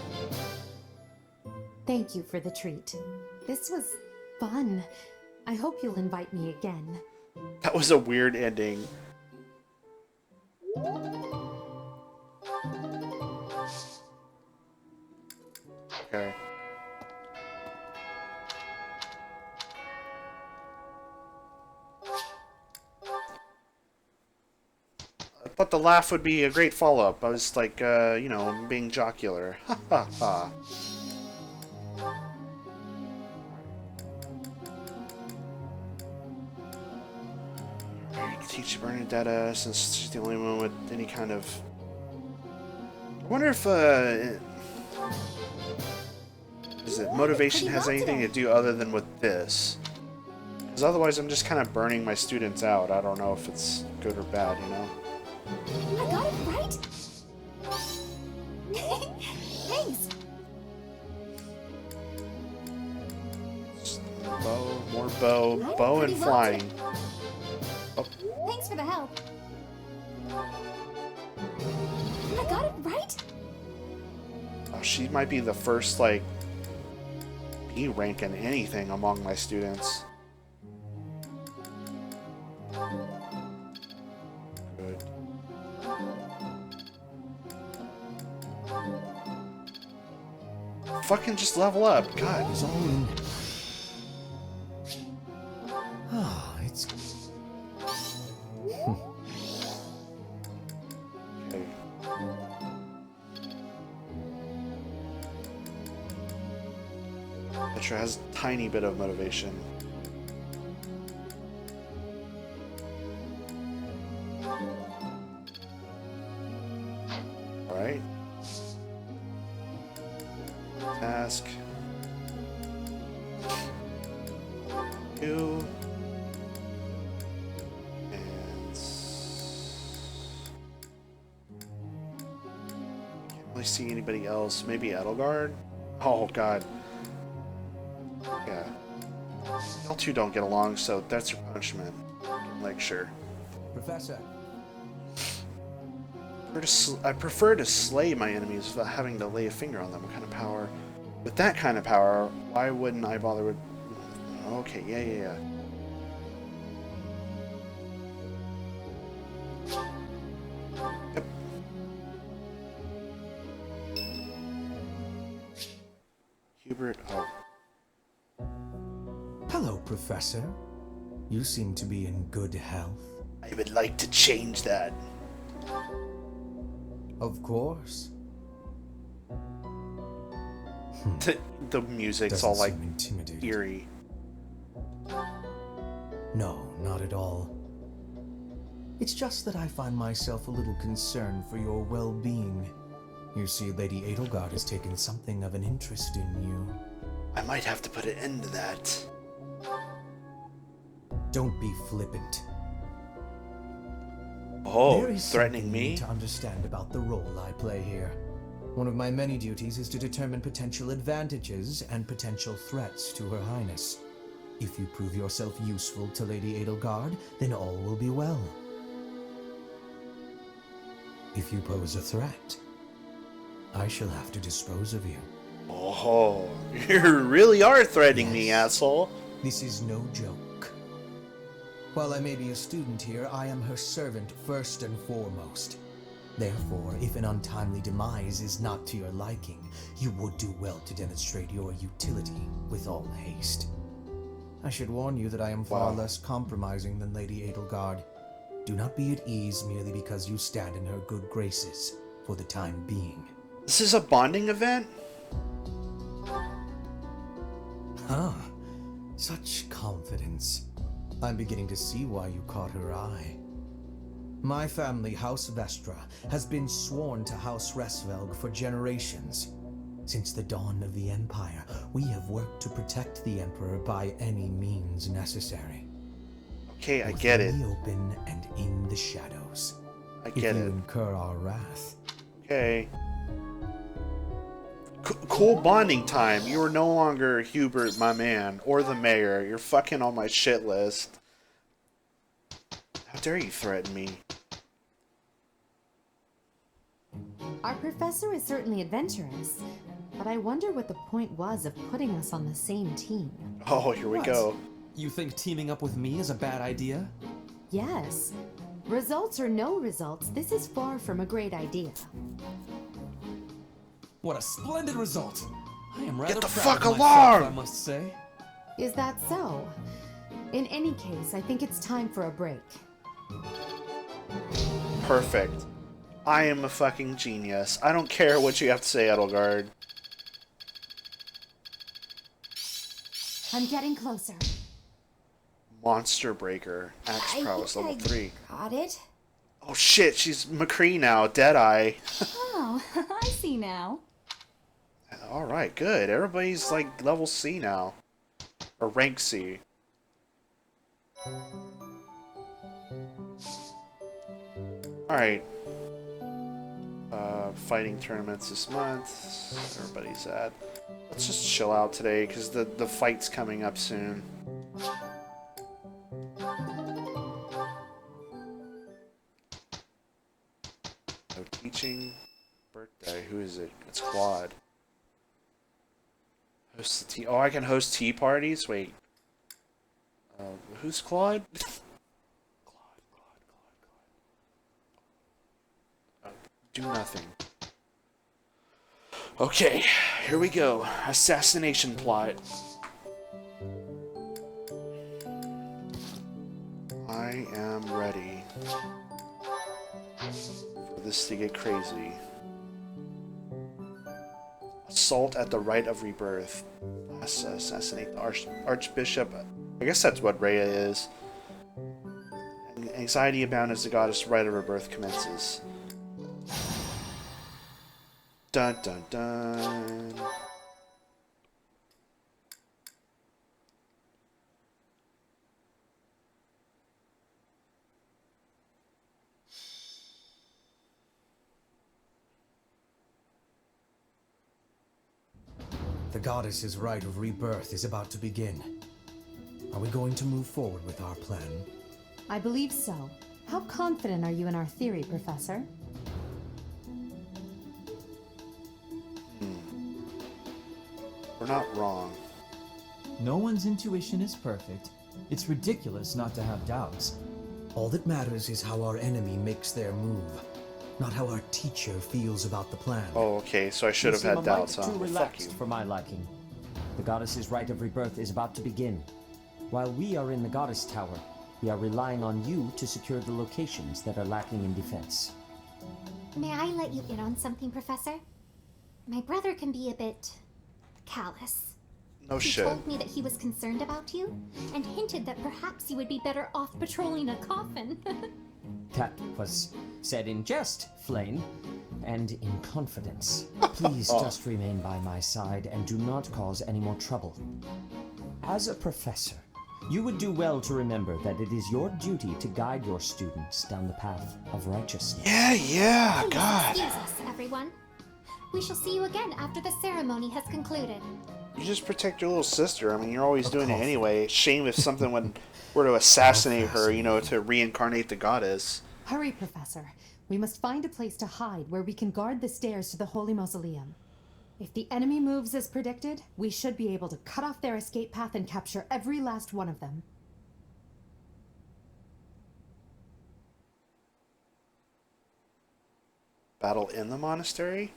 Thank you for the treat. This was fun. I hope you'll invite me again. That was a weird ending. Okay. I thought the laugh would be a great follow-up. I was like, you know, being jocular. Ha ha ha. Teach Bernadetta, since she's the only one with any kind of... I wonder if, is it motivation has anything to do other than with this? Because otherwise I'm just kind of burning my students out. I don't know if it's good or bad, you know? I got it right? Thanks. Bow, more bow, bow and flying. Oh. Thanks for the help. I got it right? Oh, she might be the first, like, B rank in anything among my students. Good. Fucking just level up, God. It's all in. Ah, it's. Okay. Petra has a tiny bit of motivation. Alright. Task. 2. And... Can't really see anybody else. Maybe Edelgard? Oh, God. Yeah. Y'all two don't get along, so that's your punishment. Like, sure. Professor. I prefer to slay my enemies without having to lay a finger on them. What kind of power? With that kind of power, why wouldn't I bother with... Okay, yeah. Yep. Hubert. Oh. Hello, Professor. You seem to be in good health. I would like to change that. Of course. The music's Doesn't all like seem intimidating. eerie. No, not at all. It's just that I find myself a little concerned for your well-being. You see, Lady Edelgard has taken something of an interest in you. I might have to put an end to that. Don't be flippant. Oh, There is threatening something you me? need to understand about the role I play here. One of my many duties is to determine potential advantages and potential threats to Her Highness. If you prove yourself useful to Lady Edelgard, then all will be well. If you pose a threat, I shall have to dispose of you. Oh, you really are threatening me, asshole. This is no joke. While I may be a student here, I am her servant first and foremost. Therefore, if an untimely demise is not to your liking, you would do well to demonstrate your utility with all haste. I should warn you that I am far less compromising than Lady Edelgard. Do not be at ease merely because you stand in her good graces for the time being. This is a bonding event? Ah, such confidence. I'm beginning to see why you caught her eye. My family, House Vestra, has been sworn to House Resvelg for generations. Since the dawn of the Empire, we have worked to protect the Emperor by any means necessary. Okay, I Both get in it. the open and in the shadows. I get if you it. incur our wrath. Okay. Cool bonding time. You are no longer Hubert, my man, or the mayor. You're fucking on my shit list. How dare you threaten me? Our professor is certainly adventurous, but I wonder what the point was of putting us on the same team. Oh, here we go. You think teaming up with me is a bad idea? Yes. Results or no results, this is far from a great idea. What a splendid result! I am rather Get the proud fuck of myself, along! I must say. Is that so? In any case, I think it's time for a break. Perfect. I am a fucking genius. I don't care what you have to say, Edelgard. I'm getting closer. Monster Breaker. Axe Prowess level 3. Got it. Oh shit, she's McCree now. Deadeye. Oh, I see now. Alright, good. Everybody's like level C now. Or rank C. Alright. Fighting tournaments this month. Everybody's at. Let's just chill out today because the fight's coming up soon. No teaching. Birthday. Who is it? It's Claude. Host the tea. Oh, I can host tea parties? Wait. Who's Claude? Do nothing. Okay, here we go. Assassination plot. I am ready for this to get crazy. Assault at the Rite of Rebirth. Assassinate the archbishop. I guess that's what Rhea is. Anxiety abound as the goddess Rite of Rebirth commences. Dun dun dun. The goddess's rite of rebirth is about to begin. Are we going to move forward with our plan? I believe so. How confident are you in our theory, Professor? We're not wrong. No one's intuition is perfect. It's ridiculous not to have doubts. All that matters is how our enemy makes their move, not how our teacher feels about the plan. Oh, okay, so I should have had doubts, huh? Too Well, fuck you. relaxed for my liking. The goddess's rite of rebirth is about to begin. While we are in the goddess tower, we are relying on you to secure the locations that are lacking in defense. May I let you in on something, Professor? My brother can be a bit callous. No He shit. told me that he was concerned about you, and hinted that perhaps you would be better off patrolling a coffin. That was said in jest, Flame, and in confidence. Please just remain by my side and do not cause any more trouble. As a professor, you would do well to remember that it is your duty to guide your students down the path of righteousness. Yeah, Please God. excuse us, everyone. We shall see you again after the ceremony has concluded. You just protect your little sister. I mean, you're always doing it anyway. Shame if something were to assassinate her, you know, to reincarnate the goddess. Hurry, Professor. We must find a place to hide where we can guard the stairs to the Holy Mausoleum. If the enemy moves as predicted, we should be able to cut off their escape path and capture every last one of them. Battle in the monastery?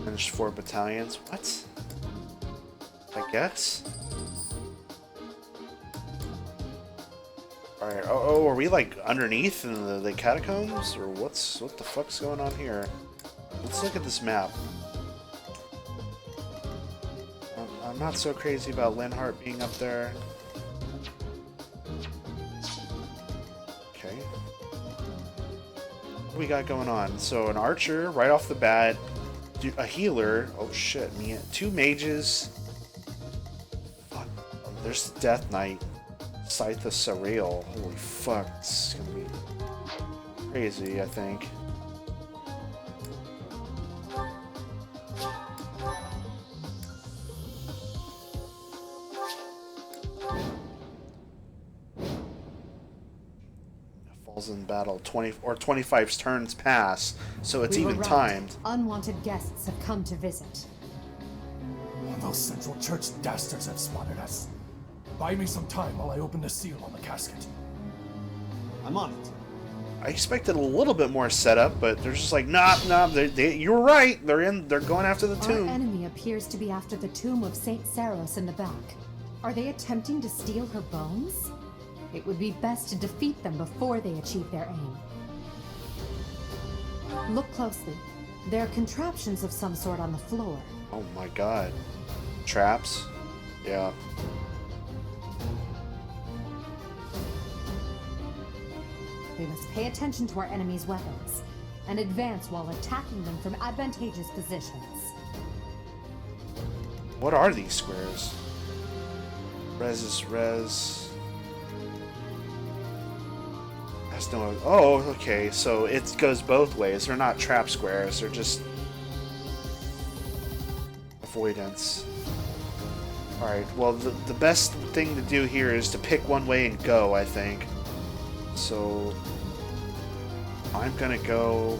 Finished 4 battalions. What? I guess? Alright, oh, are we like underneath in the catacombs? Or what the fuck's going on here? Let's look at this map. I'm not so crazy about Linhart being up there. Okay. What do we got going on? So an archer right off the bat, a healer. Oh shit, me. 2 mages. Fuck. There's the Death Knight. Scythe of Surreal. Holy fuck, it's gonna be crazy, I think. Falls in battle 20 or 25 turns pass, so it's We were even right. timed. Unwanted guests have come to visit. Those Central Church dastards have spotted us. Buy me some time while I open the seal on the casket. I'm on it. I expected a little bit more setup, but they're just like, nah. You were right. They're going after the Our tomb. enemy appears to be after the tomb of Saint Saros in the back. Are they attempting to steal her bones? It would be best to defeat them before they achieve their aim. Look closely. There are contraptions of some sort on the floor. Oh my god. Traps? Yeah. We must pay attention to our enemy's weapons and advance while attacking them from advantageous positions. What are these squares? Res is res. That's no. Oh, okay. So it goes both ways. They're not trap squares. They're just avoidance. All right. Well, the best thing to do here is to pick one way and go, I think. So I'm gonna go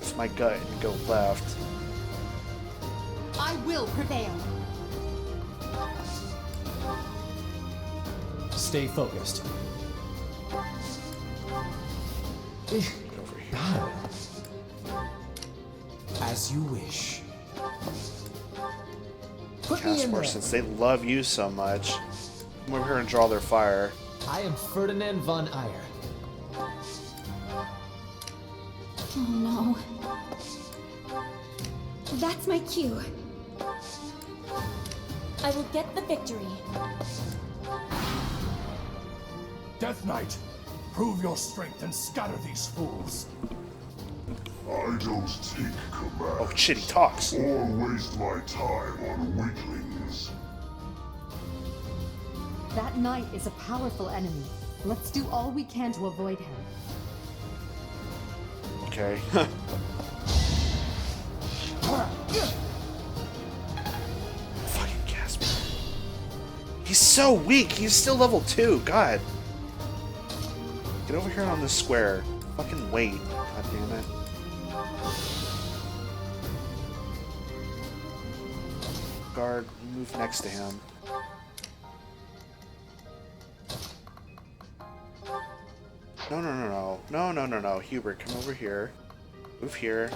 with my gut and go left. I will prevail. Stay focused. Over here. As you wish. Put me in Caspar, there. since they love you so much, come over here and draw their fire. I am Ferdinand von Eyre. Oh no. That's my cue. I will get the victory. Death Knight, prove your strength and scatter these fools. I don't take command. Oh shit, he talks. Or waste my time on weaklings. That knight is a powerful enemy. Let's do all we can to avoid him. Okay. Fucking Caspar. He's so weak. He's still level 2. God. Get over here on this square. Fucking wait. God damn it. Guard, move next to him. No. Hubert, come over here. Move here.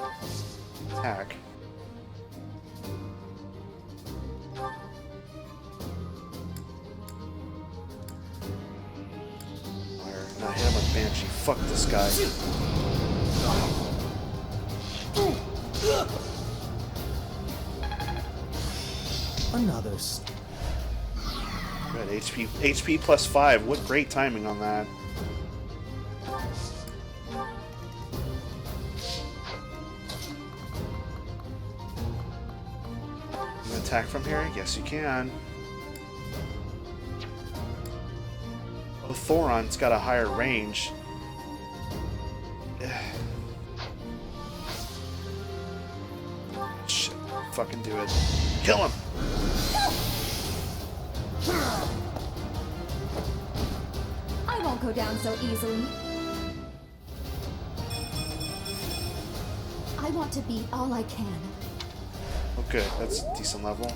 Attack. Not hit him with Banshee. Fuck this guy. Another. Good. HP plus 5. What great timing on that. You can attack from here? Yes, you can. Oh, Thoron's got a higher range. Shit. Fucking do it. Kill him! I won't go down so easily. I want to beat all I can. Oh, good. That's a decent level.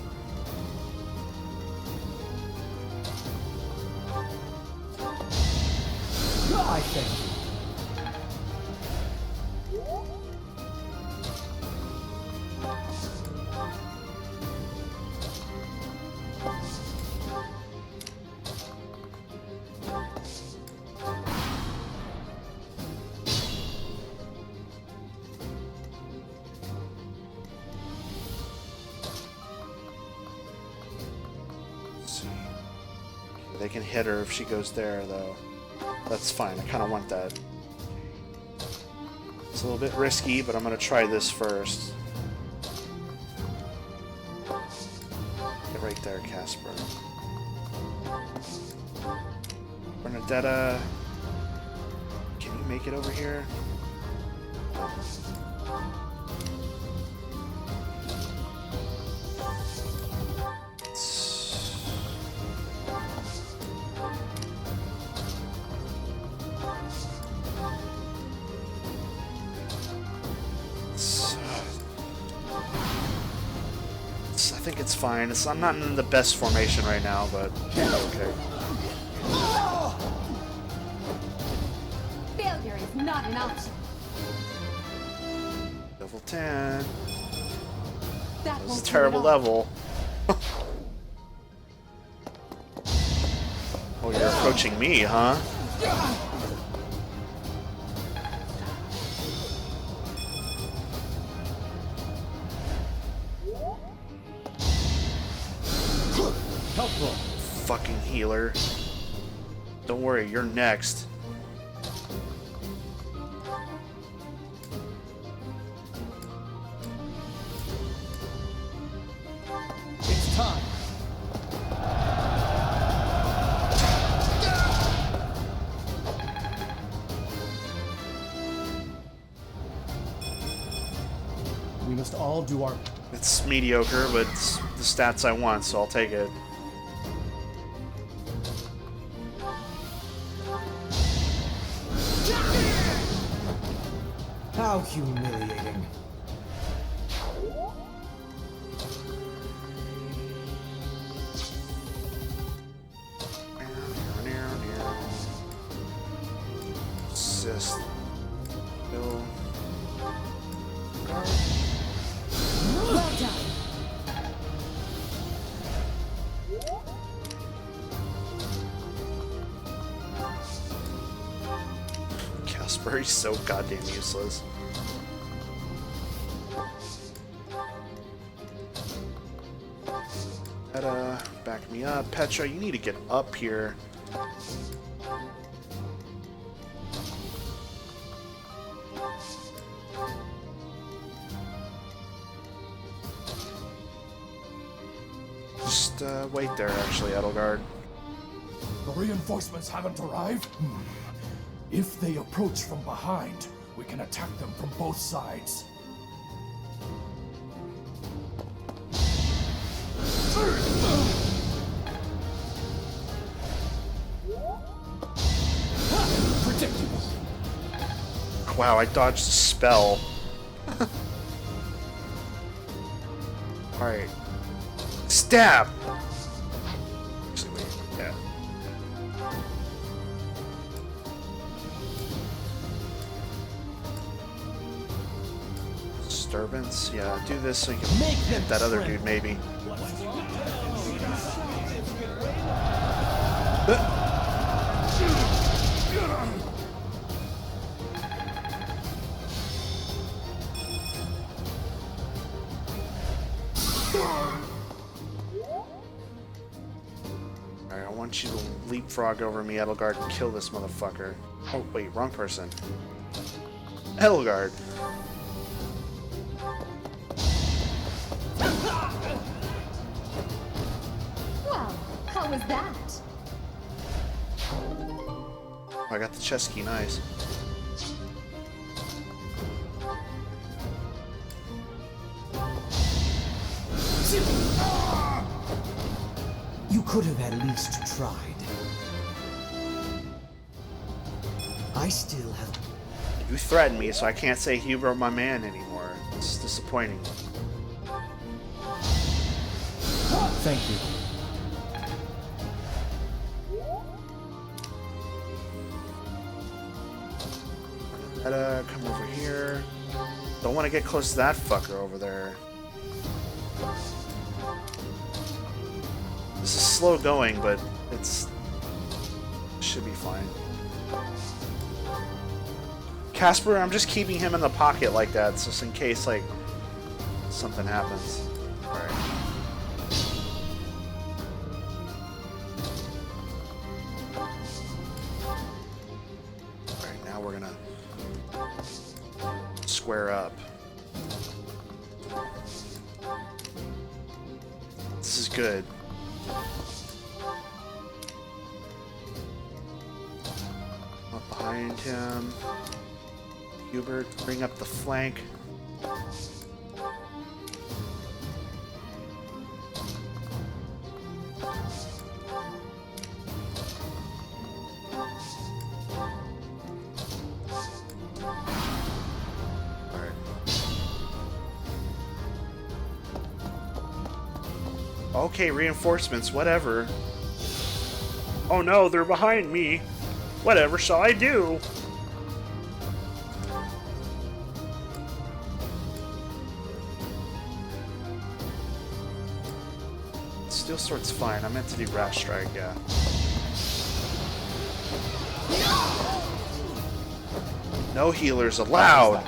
I thank you. They can hit her if she goes there, though. That's fine. I kind of want that. It's a little bit risky, but I'm going to try this first. Get right there, Casper. Bernadetta. Can you make it over here? I think it's fine. I'm not in the best formation right now, but okay. Failure is not an option. Level 10. That This is a terrible level. Oh, you're approaching me, huh? Helpful. Fucking healer. Don't worry, you're next. It's time. We must all do our... It's mediocre, but it's the stats I want, so I'll take it. How humiliating. Assist. Go. Well done. Casper, he's so goddamn useless. Back me up. Petra, you need to get up here. Just wait there, actually, Edelgard. The reinforcements haven't arrived? If they approach from behind, we can attack them from both sides. Predictable. Wow, I dodged a spell. Alright. Stab! Actually, wait, yeah. Disturbance? Yeah, do this so you can hit that other dude, maybe. Alright, I want you to leapfrog over me, Edelgard, and kill this motherfucker. Oh, wait, wrong person. Edelgard. Well, how was that? Oh, I got the chest key, nice. You could have at least tried. I still have... You threatened me, so I can't say Huber my man anymore. It's disappointing. Thank you. Come over here. Don't want to get close to that fucker over there. This is slow going, but it's... should be fine. Casper, I'm just keeping him in the pocket like that, just in case, like, something happens. Alright. Alright, now we're gonna square up. This is good. Up behind him. Hubert, bring up the flank. Okay, reinforcements, whatever. Oh no, they're behind me. Whatever shall I do? Steel Sword's fine. I meant to do Rash Strike, yeah. No healers allowed!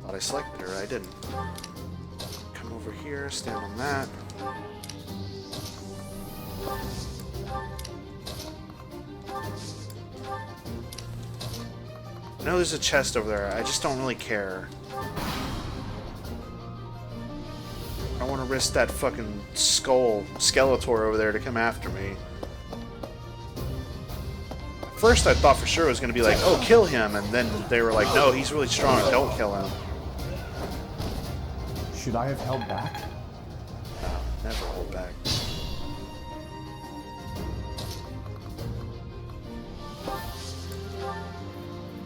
Thought I selected her, I didn't. Come over here, stand on that. I know there's a chest over there, I just don't really care. I don't want to risk that fucking Skeletor over there to come after me. First I thought for sure it was going to be like, oh, kill him, and then they were like, no, he's really strong, don't kill him. Should I have held back? No, never hold back.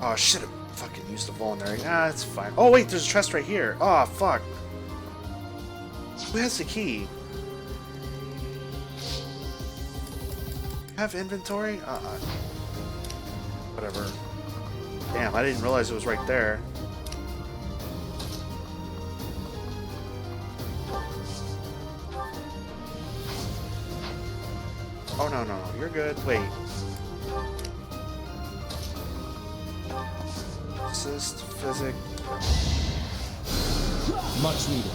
Oh, I should have fucking used the vulnerary. Ah, it's fine. Oh, wait, there's a chest right here. Oh, fuck. Who has the key? Have inventory? Whatever. Damn, I didn't realize it was right there. Oh, no, no, you're good. Wait. Assist, physic. Much needed.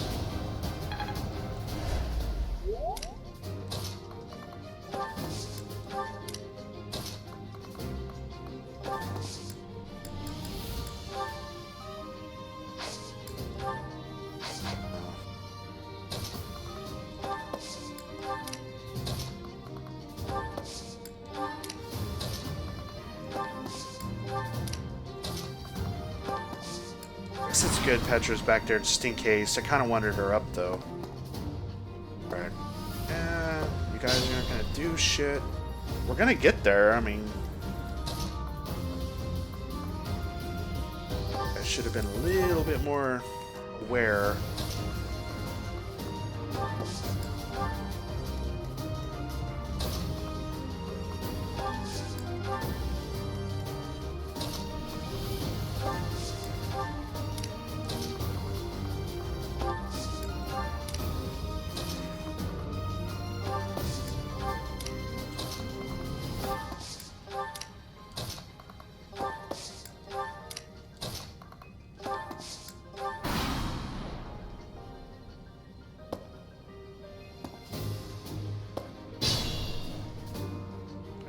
guess it's good Petra's back there just in case. I kind of wanted her up though. Alright. You guys aren't gonna do shit. We're gonna get there, I mean. I should have been a little bit more aware.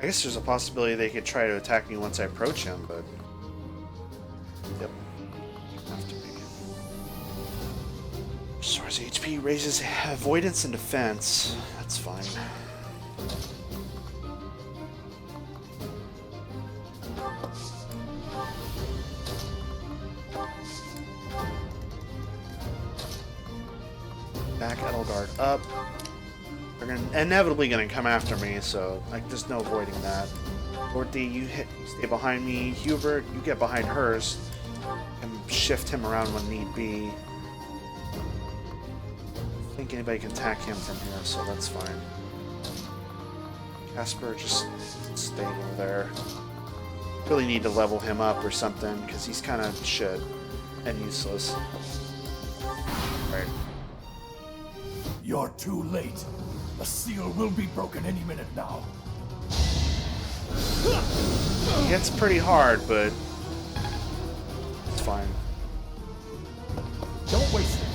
I guess there's a possibility they could try to attack me once I approach him, but... Yep. Have to be. Source HP raises avoidance and defense. That's fine. Back Edelgard up. They're inevitably gonna come after me, so like there's no avoiding that. Dorothy, you stay behind me. Hubert, you get behind hers and shift him around when need be. I think anybody can attack him from here, so that's fine. Casper, just stay over there. Really need to level him up or something because he's kind of shit and useless. Right. You're too late. The seal will be broken any minute now. It gets pretty hard, but it's fine. Don't waste it.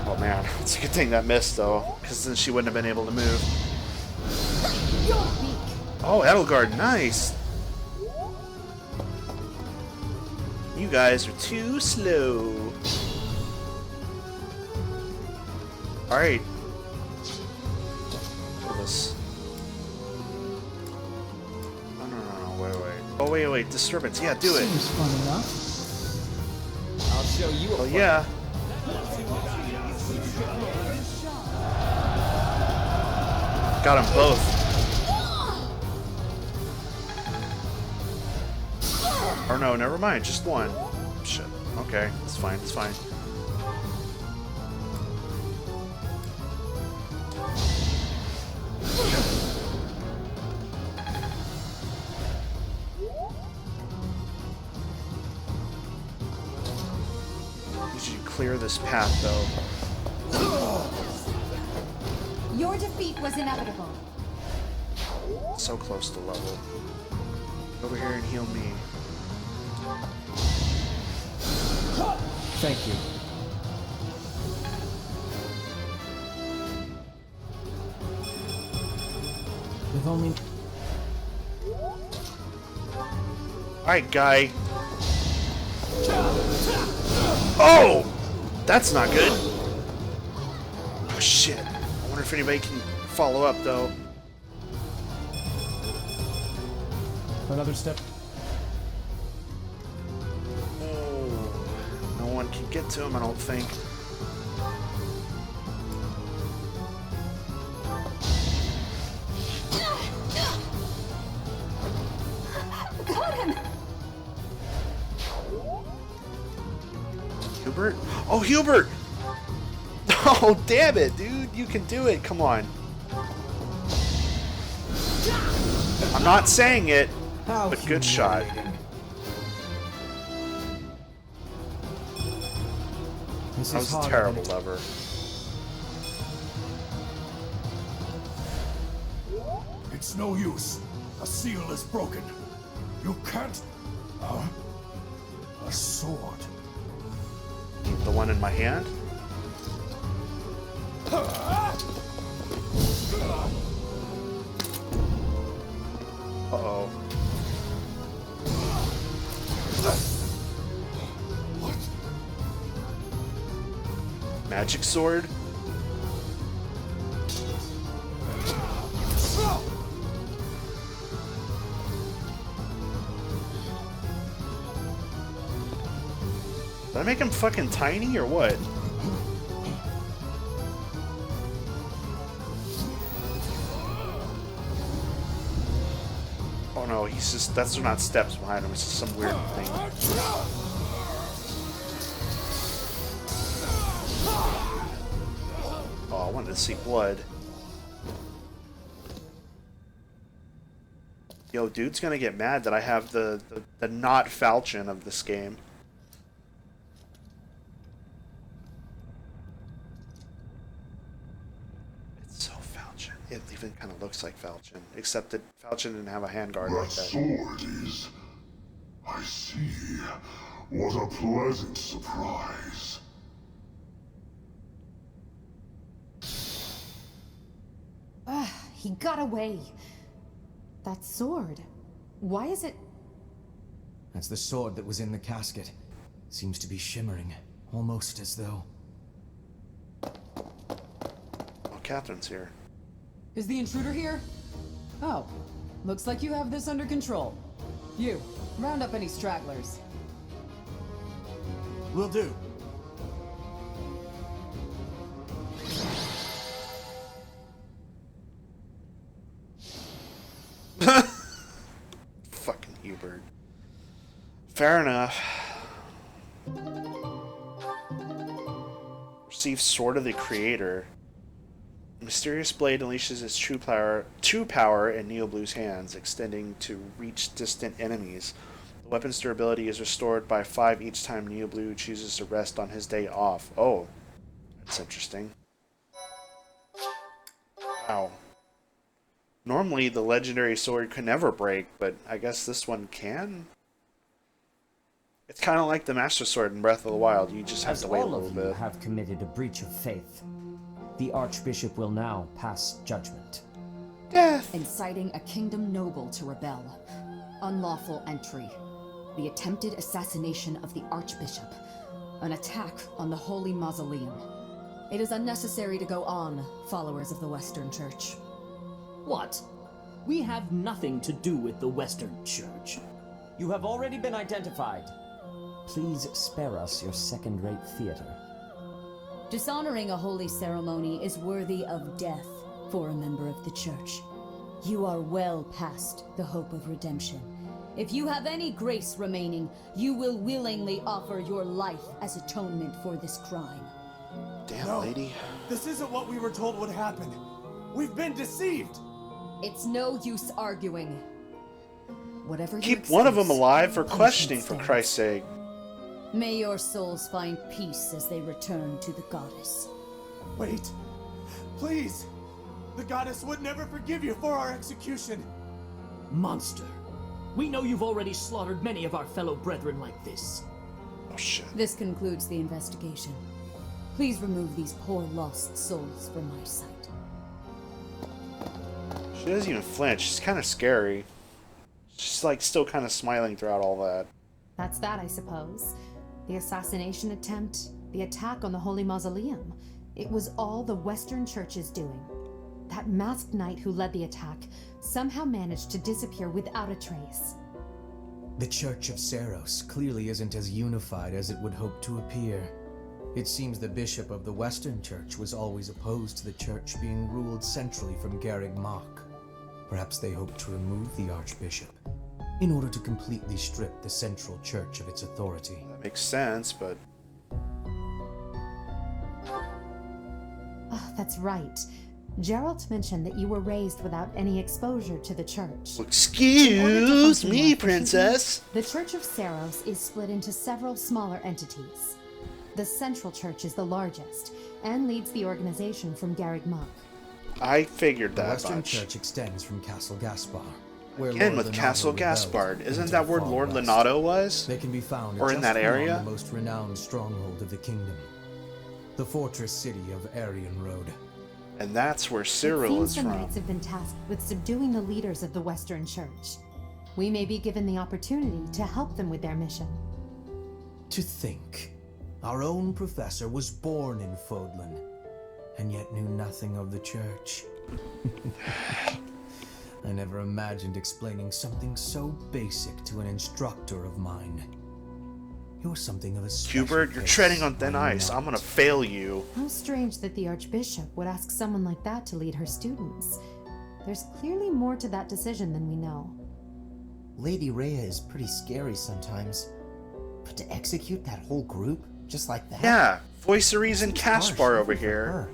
Oh man, it's a good thing that missed though, because then she wouldn't have been able to move. Oh, Edelgard, nice! You guys are too slow. Alright. This. No, wait. Oh, wait, disturbance. Yeah, do it. Seems fun enough. I'll show you a Oh, yeah. Got them both. Or no, never mind, just one. Shit. Okay, it's fine, it's fine. Need you to clear this path, though. Your defeat was inevitable. So close to level. Over here and heal me. Thank you. With only... Alright, guy. Oh! That's not good. Oh, shit. I wonder if anybody can follow up, though. Another step. Oh. No one can get to him, I don't think. Got him! Hubert? Oh, Hubert! Oh, damn it, dude. You can do it. Come on. I'm not saying it, but good shot. This That is was a harder terrible than it- lever. It's no use. A seal is broken. You can't... a sword. The one in my hand? Uh-oh. Magic sword? Did I make him fucking tiny or what? Oh no, he's just, that's not steps behind him, it's just some weird thing. Oh, I wanted to see blood. Yo, dude's gonna get mad that I have the not falchion of this game. It's so falchion. It even kind of looks like falchion, except that falchion didn't have a handguard like that. Sword is... I see. What a pleasant surprise. He got away. That sword. Why is it... That's the sword that was in the casket. Seems to be shimmering, almost as though... Oh, Catherine's here. Is the intruder here? Oh, looks like you have this under control. You, round up any stragglers. Will do. Fucking Hubert. Fair enough. Receive Sword of the Creator. Mysterious blade unleashes its true power in Neoblue's hands, extending to reach distant enemies. The weapon's durability is restored by 5 each time Neoblue chooses to rest on his day off. Oh, that's interesting. Wow. Normally, the legendary sword could never break, but I guess this one can? It's kind of like the Master Sword in Breath of the Wild. You just have to wait a little bit. All of you have committed a breach of faith. The Archbishop will now pass judgment. Death! Inciting a kingdom noble to rebel. Unlawful entry. The attempted assassination of the Archbishop. An attack on the Holy Mausoleum. It is unnecessary to go on, followers of the Western Church. What? We have nothing to do with the Western Church. You have already been identified. Please spare us your second-rate theater. Dishonoring a holy ceremony is worthy of death for a member of the Church. You are well past the hope of redemption. If you have any grace remaining, you will willingly offer your life as atonement for this crime. Damn, lady. This isn't what we were told would happen. We've been deceived. It's no use arguing. Whatever Keep one of them alive for questioning, for Christ's sake. May your souls find peace as they return to the goddess. Wait. Please. The goddess would never forgive you for our execution. Monster. We know you've already slaughtered many of our fellow brethren like this. Oh shit. This concludes the investigation. Please remove these poor lost souls from my sight. She doesn't even flinch. She's kind of scary. She's like still kind of smiling throughout all that. That's that, I suppose. The assassination attempt, the attack on the Holy Mausoleum. It was all the Western Church's doing. That masked knight who led the attack somehow managed to disappear without a trace. The Church of Seros clearly isn't as unified as it would hope to appear. It seems the bishop of the Western Church was always opposed to the church being ruled centrally from Garreg Mach. Perhaps they hope to remove the archbishop in order to completely strip the central church of its authority. That makes sense, but... Oh, that's right. Geralt mentioned that you were raised without any exposure to the church. Excuse me, princess! The Church of Seros is split into several smaller entities. The Central Church is the largest, and leads the organization from Garreg Mach. I figured The that Western much. Church extends from Castle Gaspar. Where Again, Lord with Leonardo Castle rebelled Gaspard. Isn't into that the where far Lord west. Leonardo was? They can be found Or in just that beyond area? the most renowned stronghold of the kingdom, the fortress city of Aryan Road. And that's where It Cyril seems is the from. knights have been tasked with subduing the leaders of the Western Church. We may be given the opportunity to help them with their mission. To think, our own professor was born in Fodlan, and yet knew nothing of the church. I never imagined explaining something so basic to an instructor of mine. You're something of a Hubert, you're treading on thin ice. I'm gonna fail you. How strange that the Archbishop would ask someone like that to lead her students. There's clearly more to that decision than we know. Lady Rhea is pretty scary sometimes. But to execute that whole group, just like that? Yeah, voice of reason Caspar over here.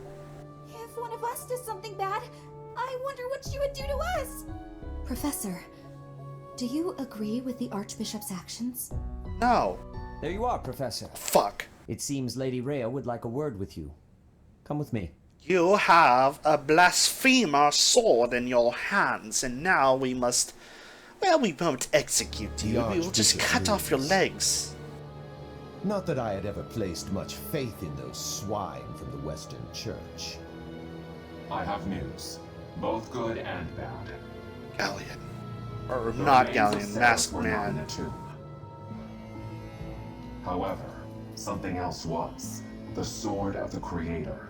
If one of us does something bad, I wonder what she would do to us. Professor, do you agree with the Archbishop's actions? No. There you are, Professor. Fuck. It seems Lady Rhea would like a word with you. Come with me. You have a blasphemer sword in your hands, and now we must... Well, we won't execute you. We will just cut off your legs. Not that I had ever placed much faith in those swine from the Western Church. I have news, both good and bad. Galleon. Or not Galleon, Masked Man. However, something else was. The Sword of the Creator.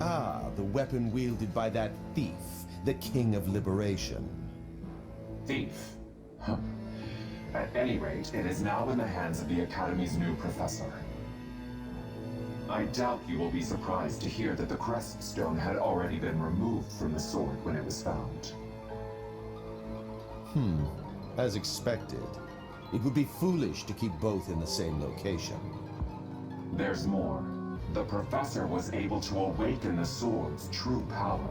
Ah, the weapon wielded by that thief, the King of Liberation. Thief? Huh. At any rate, it is now in the hands of the Academy's new professor. I doubt you will be surprised to hear that the crest stone had already been removed from the sword when it was found. As expected. It would be foolish to keep both in the same location. There's more. The professor was able to awaken the sword's true power.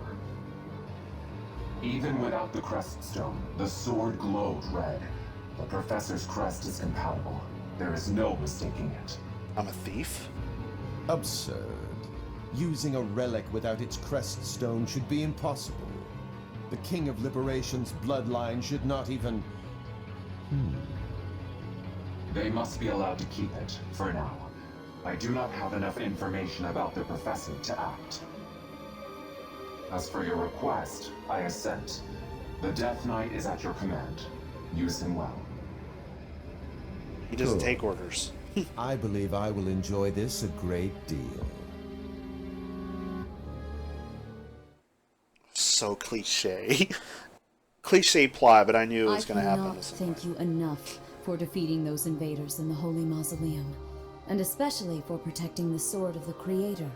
Even without the crest stone, the sword glowed red. The professor's crest is compatible. There is no mistaking it. I'm a thief? Absurd. Using a relic without its crest stone should be impossible. The King of Liberation's bloodline should not even... They must be allowed to keep it, for now. I do not have enough information about the professor to act. As for your request, I assent. The Death Knight is at your command. Use him well. He doesn't take orders. I believe I will enjoy this a great deal. So cliche. Cliche plot, but I knew it was going to happen. I cannot thank you enough for defeating those invaders in the Holy Mausoleum, and especially for protecting the Sword of the Creator.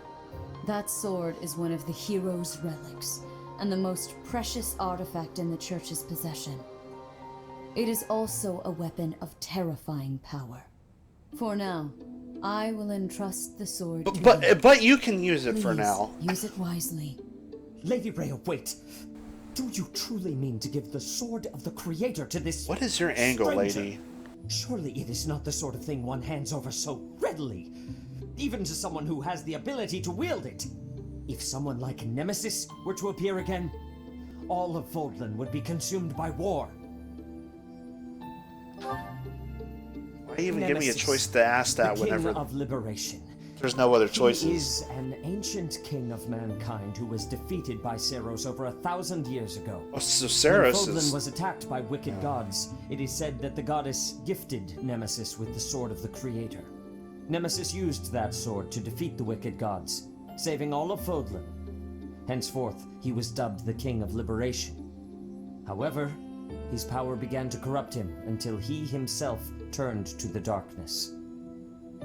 That sword is one of the hero's relics, and the most precious artifact in the Church's possession. It is also a weapon of terrifying power. For now, I will entrust the sword to you. But you can use it for Please, now. use it wisely. Lady Rhea, wait! Do you truly mean to give the Sword of the Creator to this What is your angle, stranger? lady? Surely it is not the sort of thing one hands over so readily, even to someone who has the ability to wield it. If someone like Nemesis were to appear again, all of Vodland would be consumed by war. Why even give me a choice to ask that the whenever King of Liberation. there's no other He choices? is an ancient king of mankind who was defeated by Saros over 1,000 years ago. Oh, so Saros when is... Vodland was attacked by wicked gods, it is said that the goddess gifted Nemesis with the Sword of the Creator. Nemesis used that sword to defeat the wicked gods, saving all of Vodland. Henceforth, he was dubbed the King of Liberation. However, his power began to corrupt him until he himself turned to the darkness.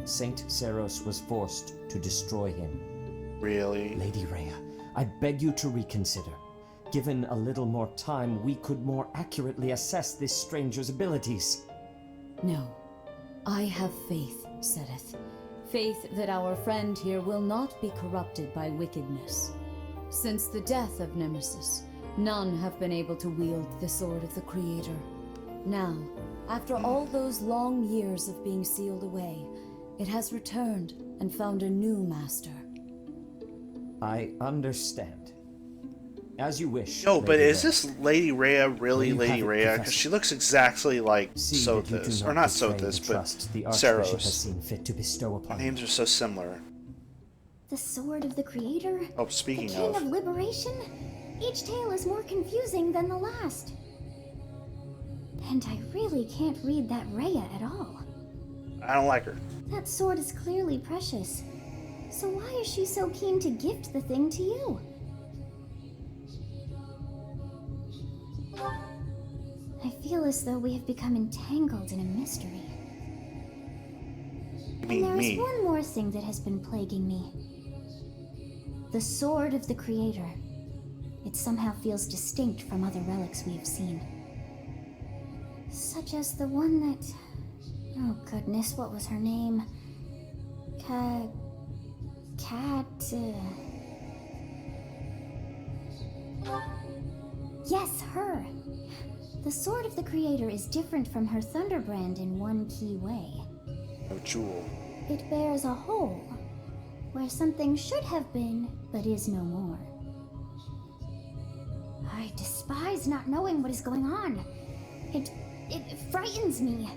Saint Saros was forced to destroy him. Really? Lady Rhea, I beg you to reconsider. Given a little more time, we could more accurately assess this stranger's abilities. No. I have faith, Sedith. Faith that our friend here will not be corrupted by wickedness. Since the death of Nemesis, none have been able to wield the Sword of the Creator. Now, after all those long years of being sealed away, it has returned and found a new master. I understand. As you wish. Yo, but Lady is Rhea. this Lady Rhea really There you Lady have it, Rhea? Because Professor. she looks exactly like See that you do Sothis. not Or not betray Sothis, the trust the but Archbishop has Saros. seen fit to bestow upon Names are so similar. The Sword of the Creator? Oh, speaking The King of... of Liberation? Each tale is more confusing than the last. And I really can't read that Rhea at all. I don't like her. That sword is clearly precious. So why is she so keen to gift the thing to you? I feel as though we have become entangled in a mystery. mean and there's me. one more thing that has been plaguing me. The Sword of the Creator. It somehow feels distinct from other relics we have seen. Such as the one that... Oh goodness, what was her name? Yes, her! The Sword of the Creator is different from her Thunderbrand in one key way. No jewel. It bears a hole, where something should have been, but is no more. I despise not knowing what is going on. It frightens me.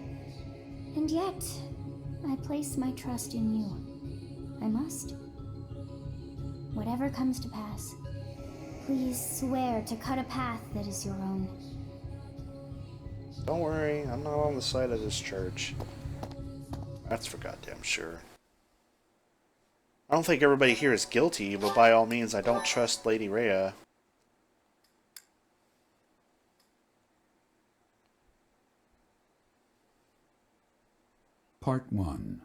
And yet, I place my trust in you. I must. Whatever comes to pass, please swear to cut a path that is your own. Don't worry, I'm not on the side of this church. That's for goddamn sure. I don't think everybody here is guilty, but by all means, I don't trust Lady Rhea. Part 1.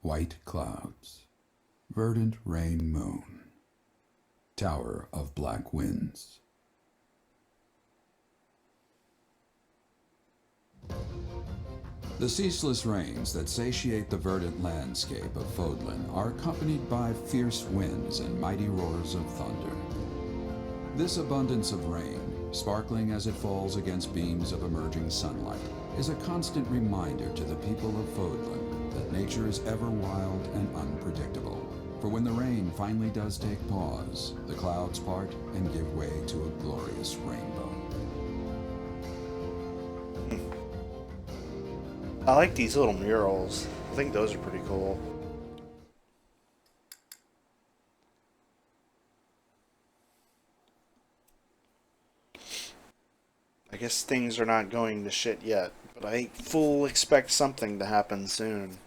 White Clouds. Verdant Rain Moon. Tower of Black Winds. The ceaseless rains that satiate the verdant landscape of Fodlan are accompanied by fierce winds and mighty roars of thunder. This abundance of rain, sparkling as it falls against beams of emerging sunlight, is a constant reminder to the people of Fodlan that nature is ever wild and unpredictable. For when the rain finally does take pause, the clouds part and give way to a glorious rainbow. I like these little murals. I think those are pretty cool. I guess things are not going to shit yet, but I full expect something to happen soon.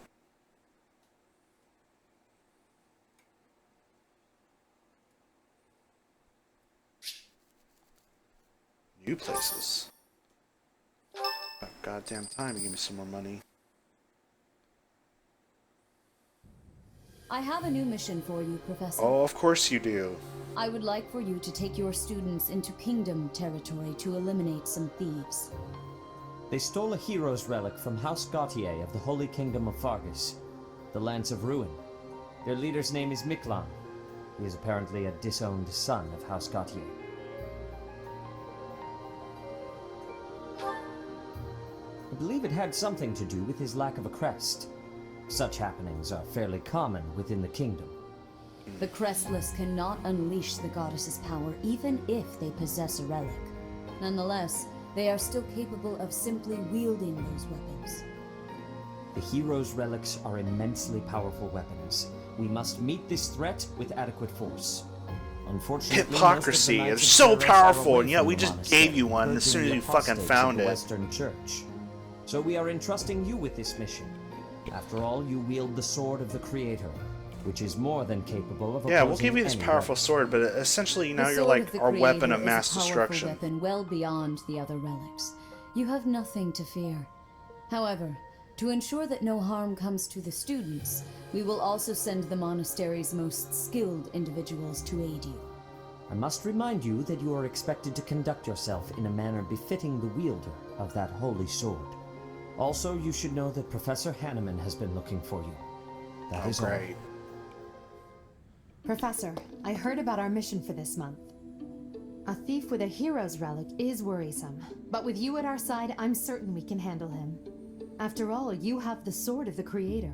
New places. About goddamn time to give me some more money. I have a new mission for you, Professor. Oh, of course you do. I would like for you to take your students into Kingdom territory to eliminate some thieves. They stole a hero's relic from House Gautier of the Holy Kingdom of Fargus, the Lance of Ruin. Their leader's name is Miklan. He is apparently a disowned son of House Gautier. I believe it had something to do with his lack of a crest. Such happenings are fairly common within the kingdom. The Crestless cannot unleash the goddess's power even if they possess a relic. Nonetheless, they are still capable of simply wielding those weapons. The hero's relics are immensely powerful weapons. We must meet this threat with adequate force. Unfortunately, hypocrisy. most of the It's Knights so of Cerberus are powerful, away and yet from we the just monastery, gave you one as soon as purging you the fucking apostates found of the it. Western Church. So we are entrusting you with this mission. After all, you wield the sword of the Creator, which is more than capable of Yeah, we'll opposing give you this any powerful weapon. sword, but essentially now The you're sword like of the our weapon Creator of is mass a powerful destruction. weapon well beyond the other relics. You have nothing to fear. However, to ensure that no harm comes to the students, we will also send the monastery's most skilled individuals to aid you. I must remind you that you are expected to conduct yourself in a manner befitting the wielder of that holy sword. Also, you should know that Professor Hanneman has been looking for you. That is all. Great. Professor, I heard about our mission for this month. A thief with a hero's relic is worrisome, but with you at our side, I'm certain we can handle him. After all, you have the Sword of the Creator.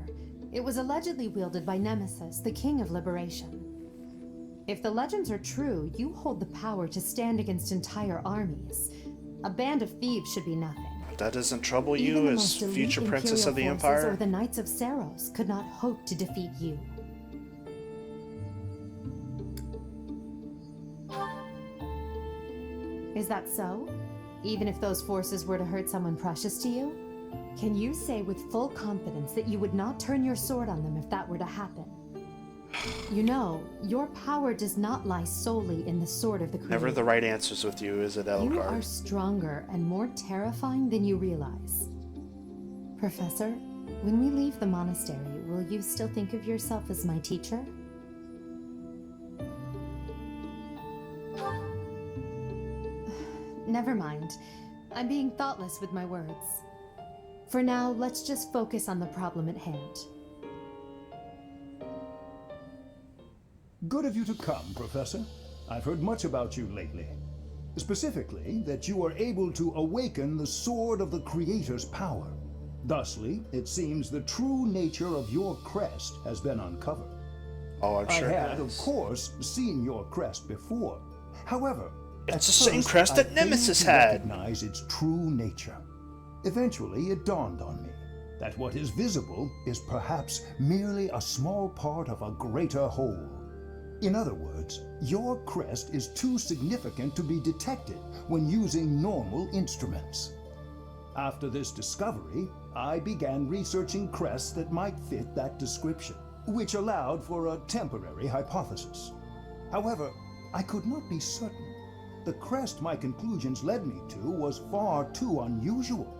It was allegedly wielded by Nemesis, the King of Liberation. If the legends are true, you hold the power to stand against entire armies. A band of thieves should be nothing. That doesn't trouble Even you the as most elite future princess Imperial of the forces Empire? or the Knights of Saros could not hope to defeat you. Is that so? Even if those forces were to hurt someone precious to you? Can you say with full confidence that you would not turn your sword on them if that were to happen? You know, your power does not lie solely in the Sword of the Creator. Never the right answers with you, is it, You Elgar? are stronger and more terrifying than you realize. Professor, when we leave the monastery, will will you still think of yourself as my teacher? Never mind. I'm being thoughtless with my words. For now, let's just focus on the problem at hand. Good of you to come, Professor. I've heard much about you lately. Specifically, that you are able to awaken the sword of the Creator's power. Thusly, it seems the true nature of your crest has been uncovered. Oh, I'm sure I had, it of has. course, seen your crest before. However, It's at the same first, crest I that failed Nemesis to had. recognize its true nature. Eventually, it dawned on me that what is visible is perhaps merely a small part of a greater whole. In other words, your crest is too significant to be detected when using normal instruments. After this discovery, I began researching crests that might fit that description, which allowed for a temporary hypothesis. However, I could not be certain. The crest my conclusions led me to was far too unusual.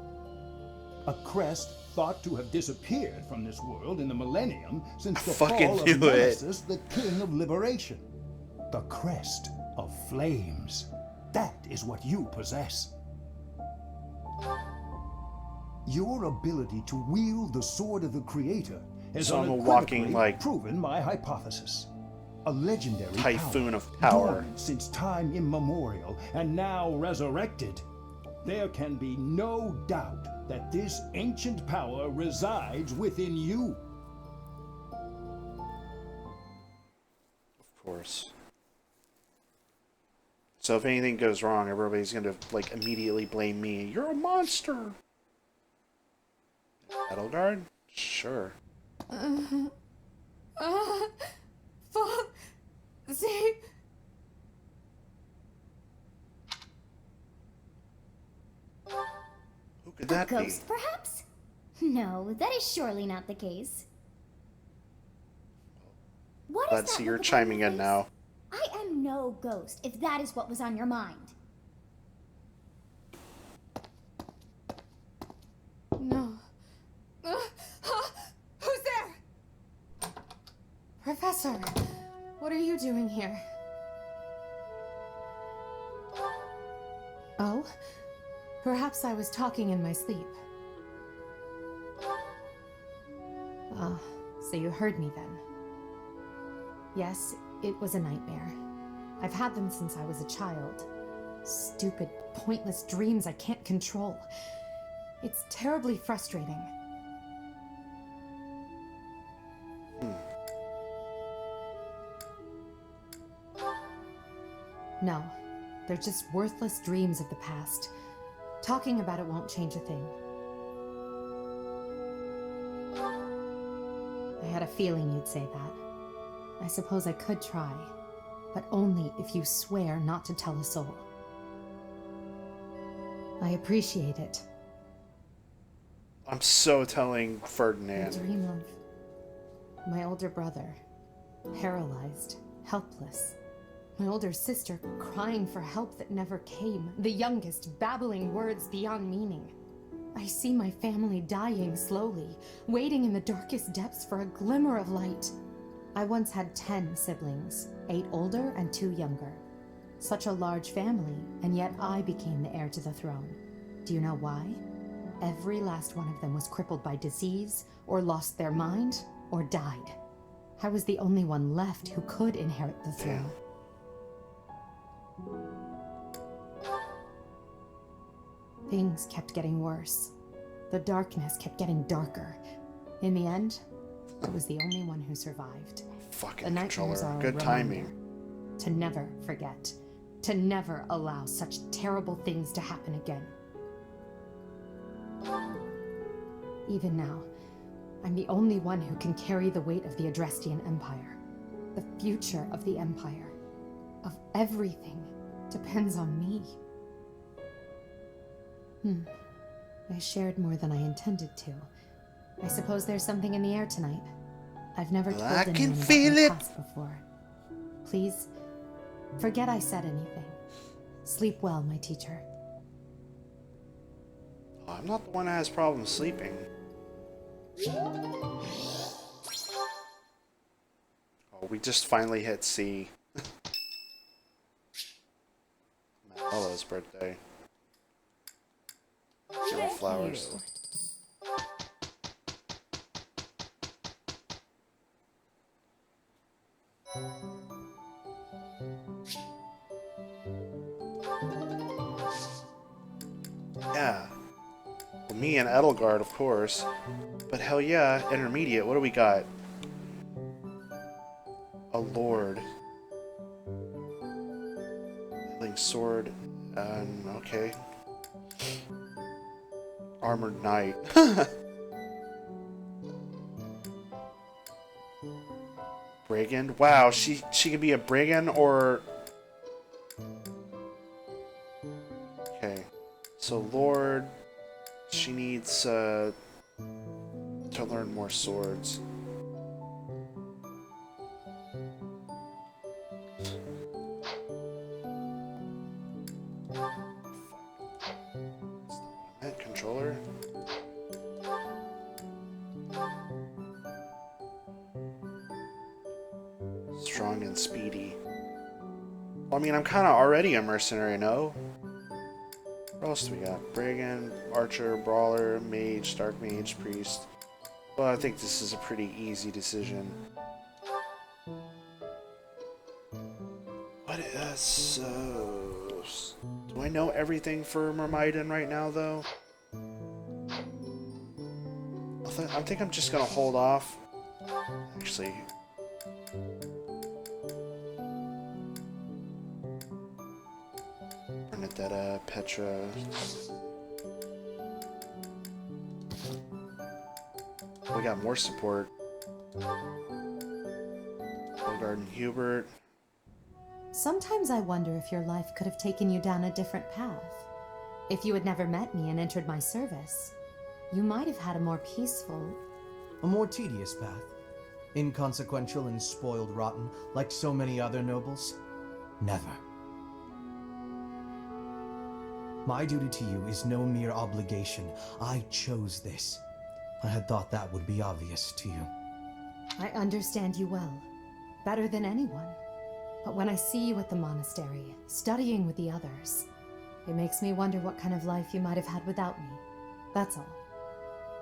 A crest thought to have disappeared from this world in the millennium since the fall of Nemesis, the King of Liberation. The crest of flames. That is what you possess. Your ability to wield the sword of the Creator has So I'm a unequivocally walking, like, proven my hypothesis. A legendary typhoon power, of power. dormant since time immemorial, and now resurrected. There can be no doubt that this ancient power resides within you. Of course. So if anything goes wrong, everybody's gonna like immediately blame me. You're a monster. Edelgard? Sure. See? Who could that A ghost, perhaps? No, that is surely not the case. What Glad is to that see you're look upon chiming your in face? now. I am no ghost, if that is what was on your mind. No. Who's there? Professor, what are you doing here? Oh? Perhaps I was talking in my sleep. Ah, so you heard me then. Yes, it was a nightmare. I've had them since I was a child. Stupid, pointless dreams I can't control. It's terribly frustrating. No, they're just worthless dreams of the past. Talking about it won't change a thing. I had a feeling you'd say that. I suppose I could try, but only if you swear not to tell a soul. I appreciate it. I'm so telling I Ferdinand. dream of my older brother, paralyzed, helpless. My older sister crying for help that never came. The youngest babbling words beyond meaning. I see my family dying slowly, waiting in the darkest depths for a glimmer of light. I once had 10 siblings, 8 older and 2 younger. Such a large family, and yet I became the heir to the throne. Do you know why? Every last one of them was crippled by disease, or lost their mind, or died. I was the only one left who could inherit the throne. Things kept getting worse. The darkness kept getting darker. In the end, I was the only one who survived. Fucking The nightmares controller. are a Good timing. reminder to never forget. To never allow such terrible things to happen again. Even now, I'm the only one who can carry the weight of the Adrestian Empire. The future of the Empire, of everything, depends on me. I shared more than I intended to. I suppose there's something in the air tonight. I've never told I can anyone about feel my it. past before. Please, forget I said anything. Sleep well, my teacher. I'm not the one that has problems sleeping. We just finally hit C. Mallo's birthday. Give her flowers. Yeah. Well, me and Edelgard, of course. But hell yeah, intermediate. What do we got? A lord. Healing sword. Okay. Armored knight. Brigand? Wow, she could be a brigand or... Okay. So lord... She needs to learn more swords. Controller. Strong and speedy. Well, I mean, I'm kind of already a mercenary, no? What else do we got? Brigand, archer, brawler, mage, dark mage, priest. Well, I think this is a pretty easy decision. What is so... Do I know everything for Myrmidon right now, though? I think I'm just gonna hold off. Actually... Bernadetta, Petra... We got more support. Garden Hubert. Sometimes I wonder if your life could have taken you down a different path. If you had never met me and entered my service, you might have had a more peaceful... A more tedious path. Inconsequential and spoiled rotten, like so many other nobles? Never. My duty to you is no mere obligation. I chose this. I had thought that would be obvious to you. I understand you well, better than anyone. But when I see you at the monastery, studying with the others, it makes me wonder what kind of life you might have had without me. That's all.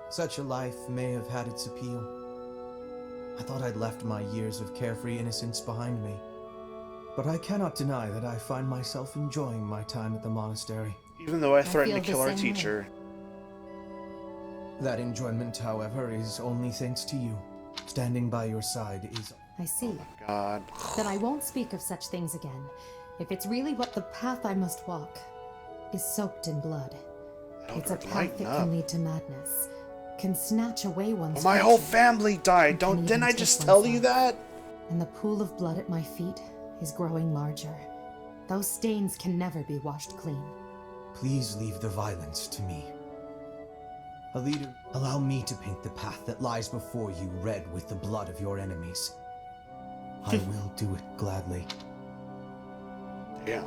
Such a life may have had its appeal. I thought I'd left my years of carefree innocence behind me. But I cannot deny that I find myself enjoying my time at the monastery. Even though I threatened to kill our teacher. That enjoyment, however, is only thanks to you. Standing by your side is... I see. Oh my God. Then I won't speak of such things again. If it's really what the path I must walk is soaked in blood. It's a path that can lead to madness. Can snatch away one's My whole family died. Didn't I just tell you that? And the pool of blood at my feet is growing larger. Those stains can never be washed clean. Please leave the violence to me. A leader, allow me to paint the path that lies before you red with the blood of your enemies. I will do it gladly. Damn.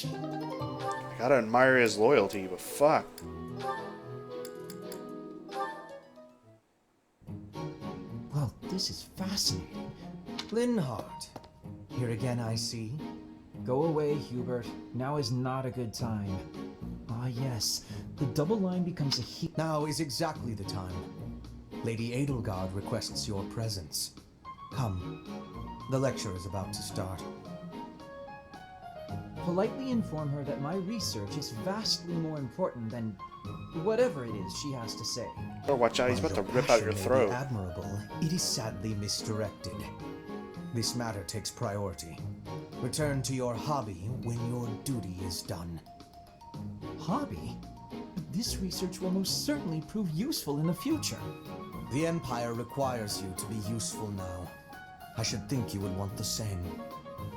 I gotta admire his loyalty, but fuck. Well, this is fascinating. Linhardt. Here again, I see. Go away, Hubert. Now is not a good time. Ah, yes. The double line becomes a Now is exactly the time. Lady Edelgard requests your presence. Come. The lecture is about to start. Politely inform her that my research is vastly more important than whatever it is she has to say. Oh, watch out, he's about to rip out your throat. Admirable. It is sadly misdirected. This matter takes priority. Return to your hobby when your duty is done. Hobby? This research will most certainly prove useful in the future. The Empire requires you to be useful now. I should think you would want the same.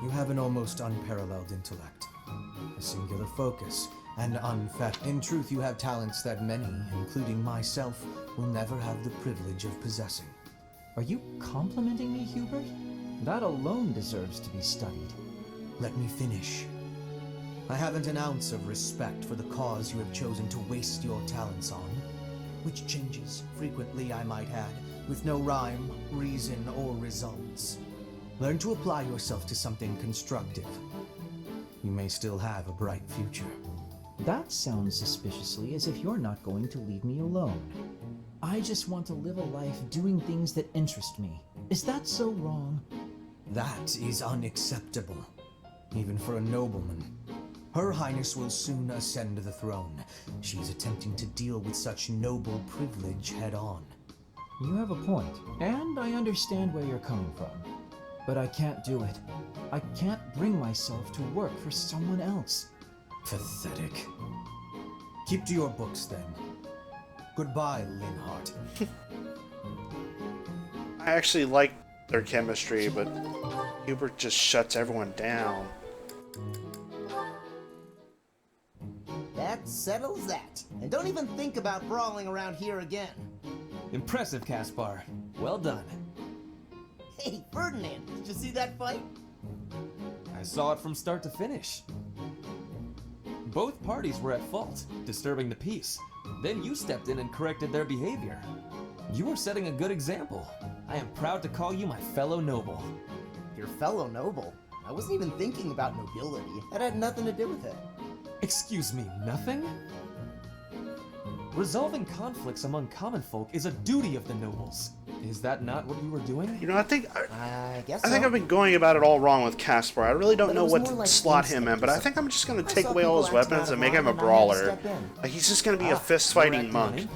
You have an almost unparalleled intellect, a singular focus, and unfettered. In truth, you have talents that many, including myself, will never have the privilege of possessing. Are you complimenting me, Hubert? That alone deserves to be studied. Let me finish. I haven't an ounce of respect for the cause you have chosen to waste your talents on, which changes frequently, I might add, with no rhyme, reason, or results. Learn to apply yourself to something constructive. You may still have a bright future. That sounds suspiciously as if you're not going to leave me alone. I just want to live a life doing things that interest me. Is that so wrong? That is unacceptable, even for a nobleman. Her Highness will soon ascend the throne. She is attempting to deal with such noble privilege head-on. You have a point, and I understand where you're coming from. But I can't do it. I can't bring myself to work for someone else. Pathetic. Keep to your books, then. Goodbye, Linhart. I actually like their chemistry, but Hubert just shuts everyone down. That settles that. And don't even think about brawling around here again. Impressive, Caspar. Well done. Hey, Ferdinand, did you see that fight? I saw it from start to finish. Both parties were at fault, disturbing the peace. Then you stepped in and corrected their behavior. You were setting a good example. I am proud to call you my fellow noble. Your fellow noble? I wasn't even thinking about nobility. That had nothing to do with it. Excuse me, nothing? Resolving conflicts among common folk is a duty of the nobles. Is that not what you were doing? You know, I think guess I think so. I've been going about it all wrong with Caspar. I really don't But it know was what more to like slot him in, but I think I'm just going to take away all his weapons and make him a brawler. Like, he's just going to be a fist-fighting monk.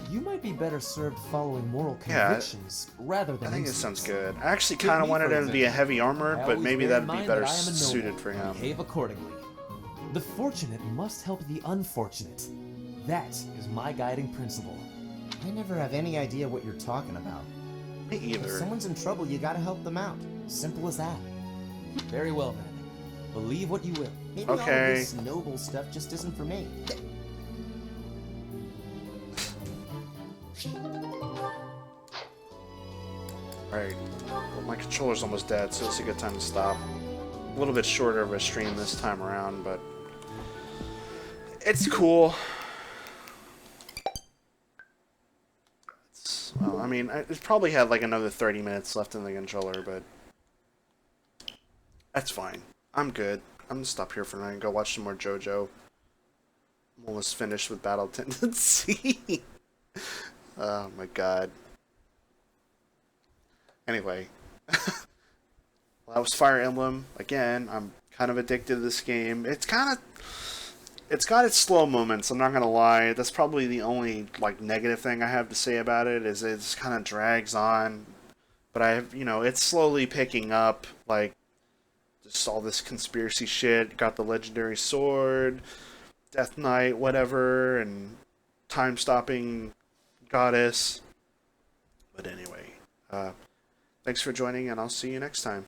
You might be better served following moral Yeah, convictions rather than I think it instincts. sounds good. I actually Take kind of me, wanted for him to be a example. heavy armored, I but always maybe bear in that'd be mind better that I am a noble. suited for him. Behave accordingly. The fortunate must help the unfortunate. That is my guiding principle. I never have any idea what you're talking about. Me If either. someone's in trouble, you gotta help them out. Simple as that. Very well then. Believe what you will. Maybe all of Okay. this noble stuff just isn't for me. Alright. Well, my controller's almost dead, so it's a good time to stop. A little bit shorter of a stream this time around, but it's cool. Well, I mean, it probably had like another 30 minutes left in the controller, but that's fine. I'm good. I'm gonna stop here for now and go watch some more JoJo. I'm almost finished with Battle Tendency. Oh my god. Anyway. Well, that was Fire Emblem. Again, I'm kind of addicted to this game. It's got its slow moments, I'm not gonna lie. That's probably the only like negative thing I have to say about it, is it kind of drags on. But it's slowly picking up, like just all this conspiracy shit. Got the legendary sword, Death Knight, whatever, and time-stopping goddess. But anyway, thanks for joining, and I'll see you next time.